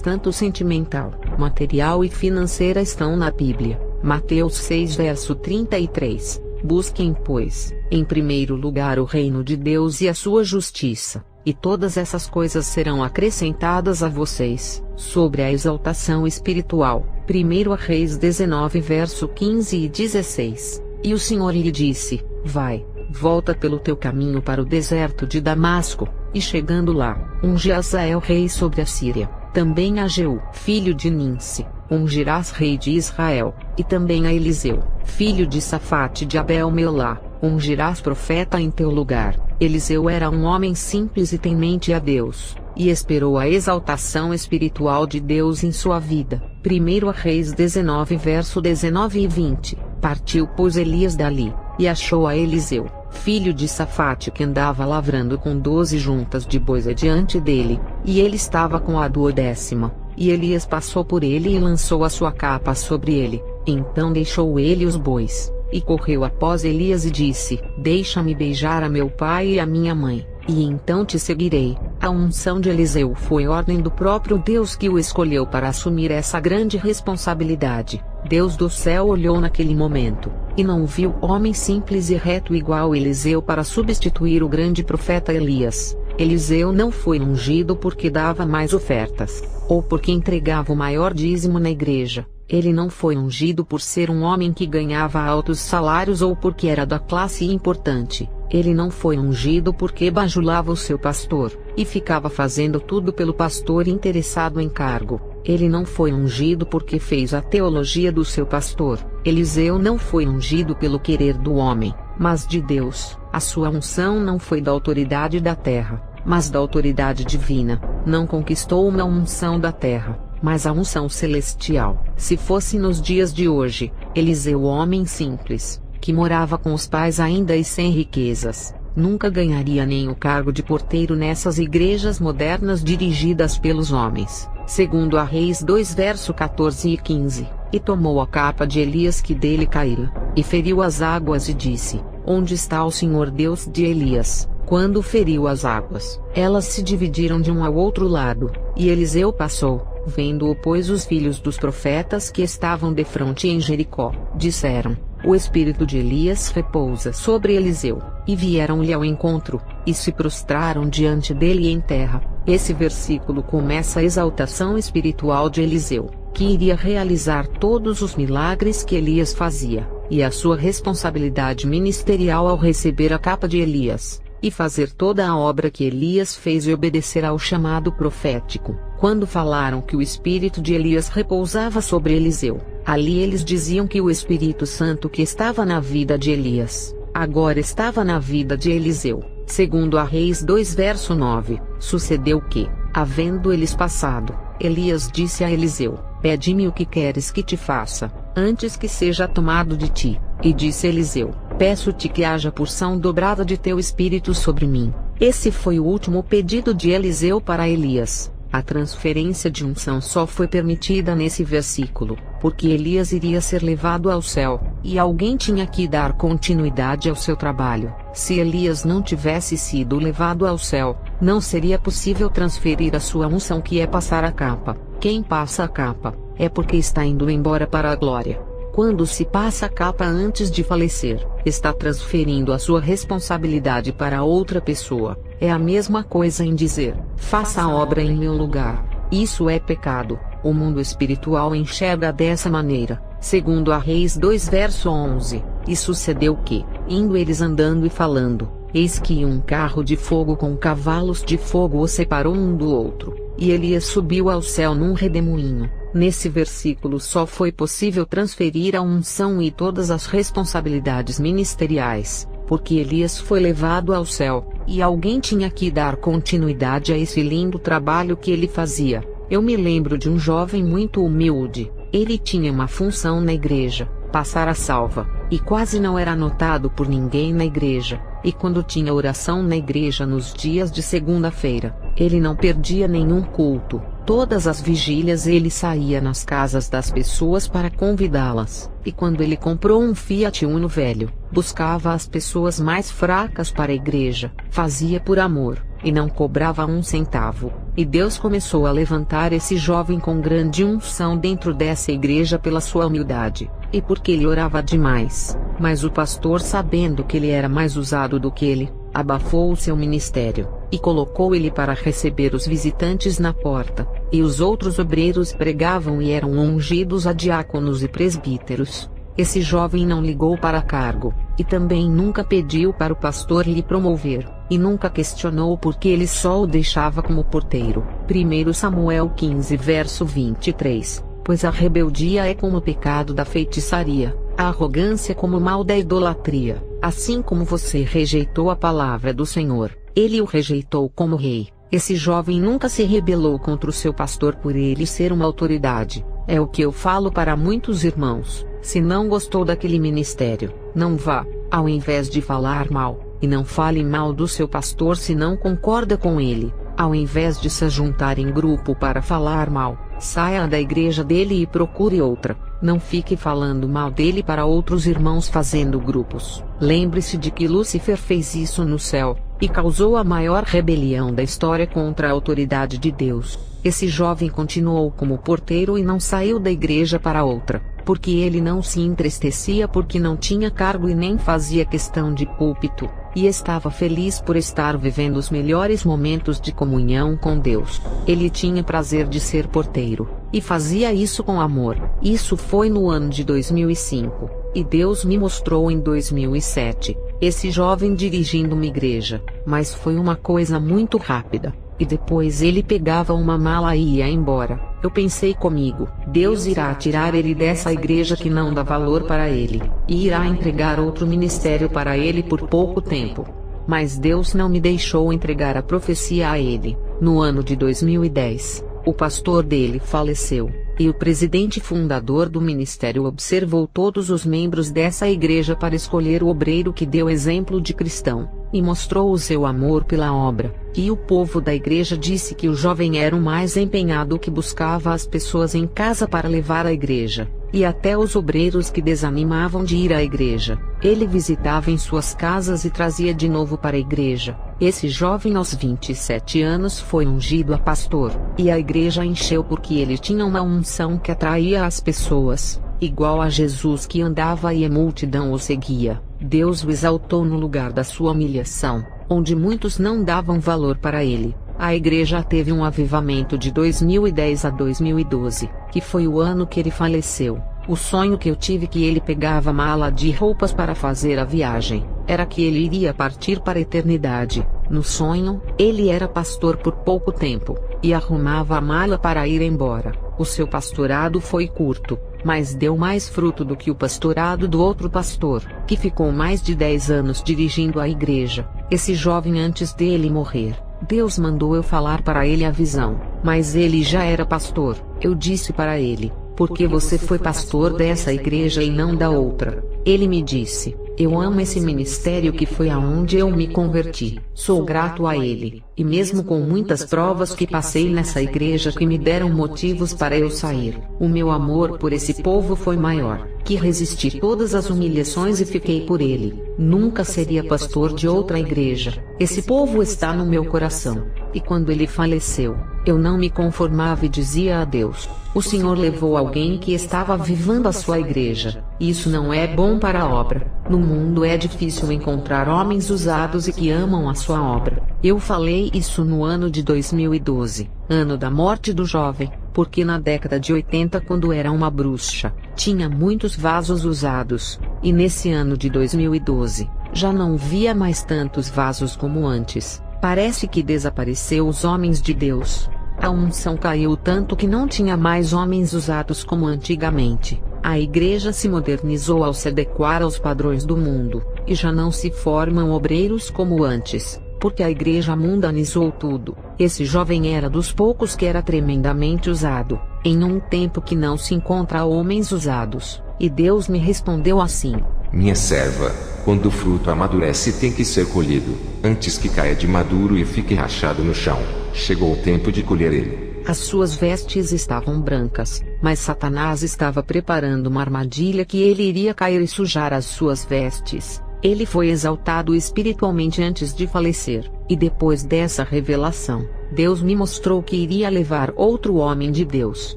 tanto sentimental, material e financeira, estão na Bíblia. Mateus 6 verso 33. Busquem, pois, em primeiro lugar o reino de Deus e a sua justiça, e todas essas coisas serão acrescentadas a vocês. Sobre a exaltação espiritual, 1 Reis 19 verso 15 e 16. E o Senhor lhe disse: vai, volta pelo teu caminho para o deserto de Damasco, e chegando lá, unge Azael rei sobre a Síria, também a Jeú, filho de Ninsi, ungirás rei de Israel, e também a Eliseu, filho de Safate de Abel-Meolá, ungirás profeta em teu lugar. Eliseu era um homem simples e temente a Deus, e esperou a exaltação espiritual de Deus em sua vida. 1 Reis 19 verso 19 e 20. Partiu, pois, Elias dali, e achou a Eliseu, filho de Safate, que andava lavrando com 12 juntas de bois adiante dele, e ele estava com a 12ª. E Elias passou por ele e lançou a sua capa sobre ele. Então deixou ele os bois, e correu após Elias e disse: deixa-me beijar a meu pai e a minha mãe, e então te seguirei. A unção de Eliseu foi ordem do próprio Deus, que o escolheu para assumir essa grande responsabilidade. Deus do céu olhou naquele momento, e não viu homem simples e reto igual Eliseu para substituir o grande profeta Elias. Eliseu não foi ungido porque dava mais ofertas, ou porque entregava o maior dízimo na igreja. Ele não foi ungido por ser um homem que ganhava altos salários ou porque era da classe importante. Ele não foi ungido porque bajulava o seu pastor, e ficava fazendo tudo pelo pastor interessado em cargo. Ele não foi ungido porque fez a teologia do seu pastor. Eliseu não foi ungido pelo querer do homem, mas de Deus. A sua unção não foi da autoridade da terra, mas da autoridade divina. Não conquistou uma unção da terra, mas a unção celestial. Se fosse nos dias de hoje, Eliseu, homem simples, que morava com os pais ainda e sem riquezas, nunca ganharia nem o cargo de porteiro nessas igrejas modernas dirigidas pelos homens. Segundo a Reis 2 verso 14 e 15. E tomou a capa de Elias que dele caíra, e feriu as águas e disse: onde está o Senhor Deus de Elias? Quando feriu as águas, elas se dividiram de um ao outro lado, e Eliseu passou. Vendo-o, pois, os filhos dos profetas que estavam defronte em Jericó, disseram: o espírito de Elias repousa sobre Eliseu. E vieram-lhe ao encontro, e se prostraram diante dele em terra. Esse versículo começa a exaltação espiritual de Eliseu, que iria realizar todos os milagres que Elias fazia, e a sua responsabilidade ministerial ao receber a capa de Elias, e fazer toda a obra que Elias fez e obedecer ao chamado profético. Quando falaram que o espírito de Elias repousava sobre Eliseu, ali eles diziam que o Espírito Santo que estava na vida de Elias, agora estava na vida de Eliseu. Segundo a Reis 2 verso 9, sucedeu que, havendo eles passado, Elias disse a Eliseu: pede-me o que queres que te faça, antes que seja tomado de ti. E disse Eliseu: peço-te que haja porção dobrada de teu espírito sobre mim. Esse foi o último pedido de Eliseu para Elias. A transferência de unção só foi permitida nesse versículo, porque Elias iria ser levado ao céu, e alguém tinha que dar continuidade ao seu trabalho. Se Elias não tivesse sido levado ao céu, não seria possível transferir a sua unção, que é passar a capa. Quem passa a capa, é porque está indo embora para a glória. Quando se passa a capa antes de falecer, está transferindo a sua responsabilidade para outra pessoa. É a mesma coisa em dizer: faça a obra em meu lugar. Isso é pecado. O mundo espiritual enxerga dessa maneira. Segundo a Reis 2 verso 11, e sucedeu que, indo eles andando e falando, eis que um carro de fogo com cavalos de fogo os separou um do outro, e Elias subiu ao céu num redemoinho. Nesse versículo só foi possível transferir a unção e todas as responsabilidades ministeriais, porque Elias foi levado ao céu, e alguém tinha que dar continuidade a esse lindo trabalho que ele fazia. Eu me lembro de um jovem muito humilde. Ele tinha uma função na igreja, passar a salva, e quase não era notado por ninguém na igreja. E quando tinha oração na igreja nos dias de segunda-feira, ele não perdia nenhum culto. Todas as vigílias ele saía nas casas das pessoas para convidá-las. E quando ele comprou um Fiat Uno velho, buscava as pessoas mais fracas para a igreja, fazia por amor, e não cobrava um centavo. E Deus começou a levantar esse jovem com grande unção dentro dessa igreja pela sua humildade, e porque ele orava demais. Mas o pastor, sabendo que ele era mais usado do que ele, abafou o seu ministério, e colocou ele para receber os visitantes na porta, e os outros obreiros pregavam e eram ungidos a diáconos e presbíteros. Esse jovem não ligou para cargo, e também nunca pediu para o pastor lhe promover, e nunca questionou porque ele só o deixava como porteiro. 1 Samuel 15 verso 23, pois a rebeldia é como o pecado da feitiçaria, a arrogância como o mal da idolatria. Assim como você rejeitou a palavra do Senhor, ele o rejeitou como rei. Esse jovem nunca se rebelou contra o seu pastor por ele ser uma autoridade. É o que eu falo para muitos irmãos: se não gostou daquele ministério, não vá. Ao invés de falar mal, e não fale mal do seu pastor se não concorda com ele. Ao invés de se juntar em grupo para falar mal, saia da igreja dele e procure outra. Não fique falando mal dele para outros irmãos fazendo grupos. Lembre-se de que Lúcifer fez isso no céu, e causou a maior rebelião da história contra a autoridade de Deus. Esse jovem continuou como porteiro e não saiu da igreja para outra, porque ele não se entristecia porque não tinha cargo e nem fazia questão de púlpito, e estava feliz por estar vivendo os melhores momentos de comunhão com Deus. Ele tinha prazer de ser porteiro, e fazia isso com amor. Isso foi no ano de 2005, e Deus me mostrou em 2007, esse jovem dirigindo uma igreja, mas foi uma coisa muito rápida. E depois ele pegava uma mala e ia embora. Eu pensei comigo: Deus irá tirar ele dessa igreja que não dá valor para ele, e irá entregar outro ministério para ele por pouco tempo. Mas Deus não me deixou entregar a profecia a ele. No ano de 2010, o pastor dele faleceu, e o presidente fundador do ministério observou todos os membros dessa igreja para escolher o obreiro que deu exemplo de cristão, e mostrou o seu amor pela obra. E o povo da igreja disse que o jovem era o mais empenhado, que buscava as pessoas em casa para levar à igreja, e até os obreiros que desanimavam de ir à igreja, ele visitava em suas casas e trazia de novo para a igreja. Esse jovem aos 27 anos foi ungido a pastor, e a igreja encheu porque ele tinha uma unção que atraía as pessoas, igual a Jesus que andava e a multidão o seguia. Deus o exaltou no lugar da sua humilhação, onde muitos não davam valor para ele. A igreja teve um avivamento de 2010 a 2012, que foi o ano que ele faleceu. O sonho que eu tive que ele pegava mala de roupas para fazer a viagem, era que ele iria partir para a eternidade. No sonho, ele era pastor por pouco tempo, e arrumava a mala para ir embora. O seu pastorado foi curto, mas deu mais fruto do que o pastorado do outro pastor, que ficou mais de 10 anos dirigindo a igreja. Esse jovem, antes dele morrer, Deus mandou eu falar para ele a visão, mas ele já era pastor. Eu disse para ele: por que você foi pastor dessa igreja e não da outra? Ele me disse: eu amo esse ministério que foi aonde eu me converti. Sou grato a ele, e mesmo com muitas provas que passei nessa igreja que me deram motivos para eu sair, o meu amor por esse povo foi maior, que resisti todas as humilhações e fiquei por ele. Nunca seria pastor de outra igreja. Esse povo está no meu coração. E quando ele faleceu, eu não me conformava e dizia a Deus: o Senhor levou alguém que estava avivando a sua igreja. Isso não é bom para a obra. No mundo é difícil encontrar homens usados e que amam a sua obra. Eu falei isso no ano de 2012, ano da morte do jovem, porque na década de 80, quando era uma bruxa, tinha muitos vasos usados, e nesse ano de 2012, já não via mais tantos vasos como antes. Parece que desapareceu os homens de Deus. A unção caiu tanto que não tinha mais homens usados como antigamente. A igreja se modernizou ao se adequar aos padrões do mundo, e já não se formam obreiros como antes, porque a igreja mundanizou tudo. Esse jovem era dos poucos que era tremendamente usado, em um tempo que não se encontra homens usados, e Deus me respondeu assim: minha serva, quando o fruto amadurece tem que ser colhido, antes que caia de maduro e fique rachado no chão. Chegou o tempo de colher ele. As suas vestes estavam brancas, mas Satanás estava preparando uma armadilha que ele iria cair e sujar as suas vestes. Ele foi exaltado espiritualmente antes de falecer, e depois dessa revelação, Deus me mostrou que iria levar outro homem de Deus,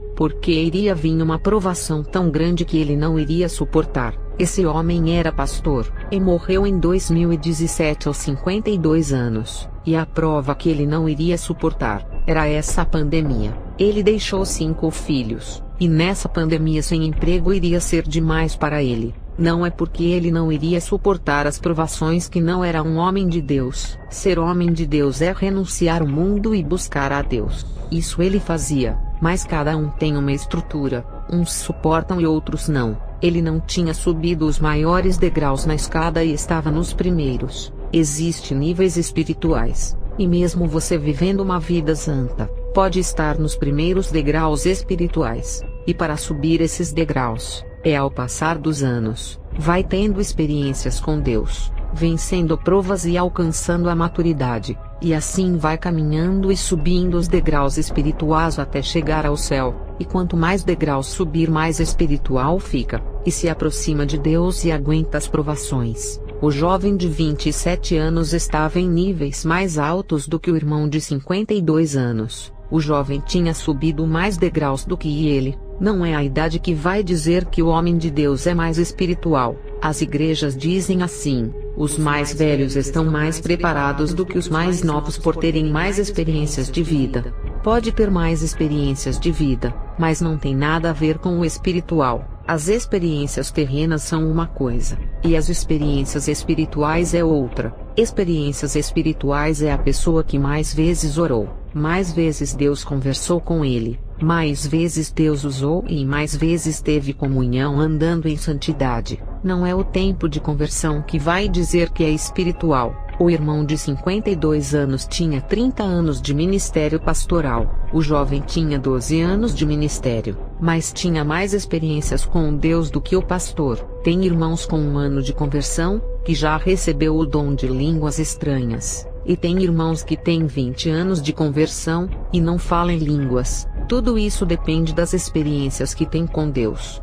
porque iria vir uma provação tão grande que ele não iria suportar. Esse homem era pastor, e morreu em 2017 aos 52 anos, e a prova que ele não iria suportar era essa pandemia. Ele deixou 5 filhos, e nessa pandemia sem emprego iria ser demais para ele. Não é porque ele não iria suportar as provações que não era um homem de Deus. Ser homem de Deus é renunciar ao mundo e buscar a Deus. Isso ele fazia, mas cada um tem uma estrutura, uns suportam e outros não. Ele não tinha subido os maiores degraus na escada e estava nos primeiros. Existem níveis espirituais, e mesmo você vivendo uma vida santa, pode estar nos primeiros degraus espirituais, e para subir esses degraus, ao passar dos anos, vai tendo experiências com Deus, vencendo provas e alcançando a maturidade, e assim vai caminhando e subindo os degraus espirituais até chegar ao céu, e quanto mais degraus subir, mais espiritual fica, e se aproxima de Deus e aguenta as provações. O jovem de 27 anos estava em níveis mais altos do que o irmão de 52 anos. O jovem tinha subido mais degraus do que ele. Não é a idade que vai dizer que o homem de Deus é mais espiritual. As igrejas dizem assim: os mais velhos estão mais preparados do que os mais novos por terem mais experiências de vida. Pode ter mais experiências de vida, mas não tem nada a ver com o espiritual. As experiências terrenas são uma coisa, e as experiências espirituais é outra. Experiências espirituais é a pessoa que mais vezes orou, mais vezes Deus conversou com ele, mais vezes Deus usou e mais vezes teve comunhão andando em santidade. Não é o tempo de conversão que vai dizer que é espiritual. O irmão de 52 anos tinha 30 anos de ministério pastoral. O jovem tinha 12 anos de ministério, mas tinha mais experiências com Deus do que o pastor. Tem irmãos com 1 ano de conversão, que já recebeu o dom de línguas estranhas. E tem irmãos que têm 20 anos de conversão, e não falam em línguas. Tudo isso depende das experiências que tem com Deus.